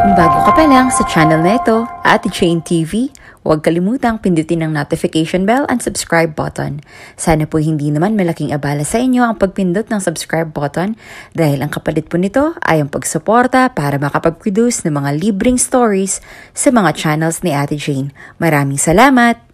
Kung Kung bago ka pa lang sa channel na ito, Ate Jane TV, huwag kalimutang pindutin ang notification bell and subscribe button. Sana po hindi naman malaking abala sa inyo ang pagpindot ng subscribe button dahil ang kapalit po nito ay ang pagsuporta para makapag-produce ng mga libreng stories sa mga channels ni Ate Jane. Maraming salamat!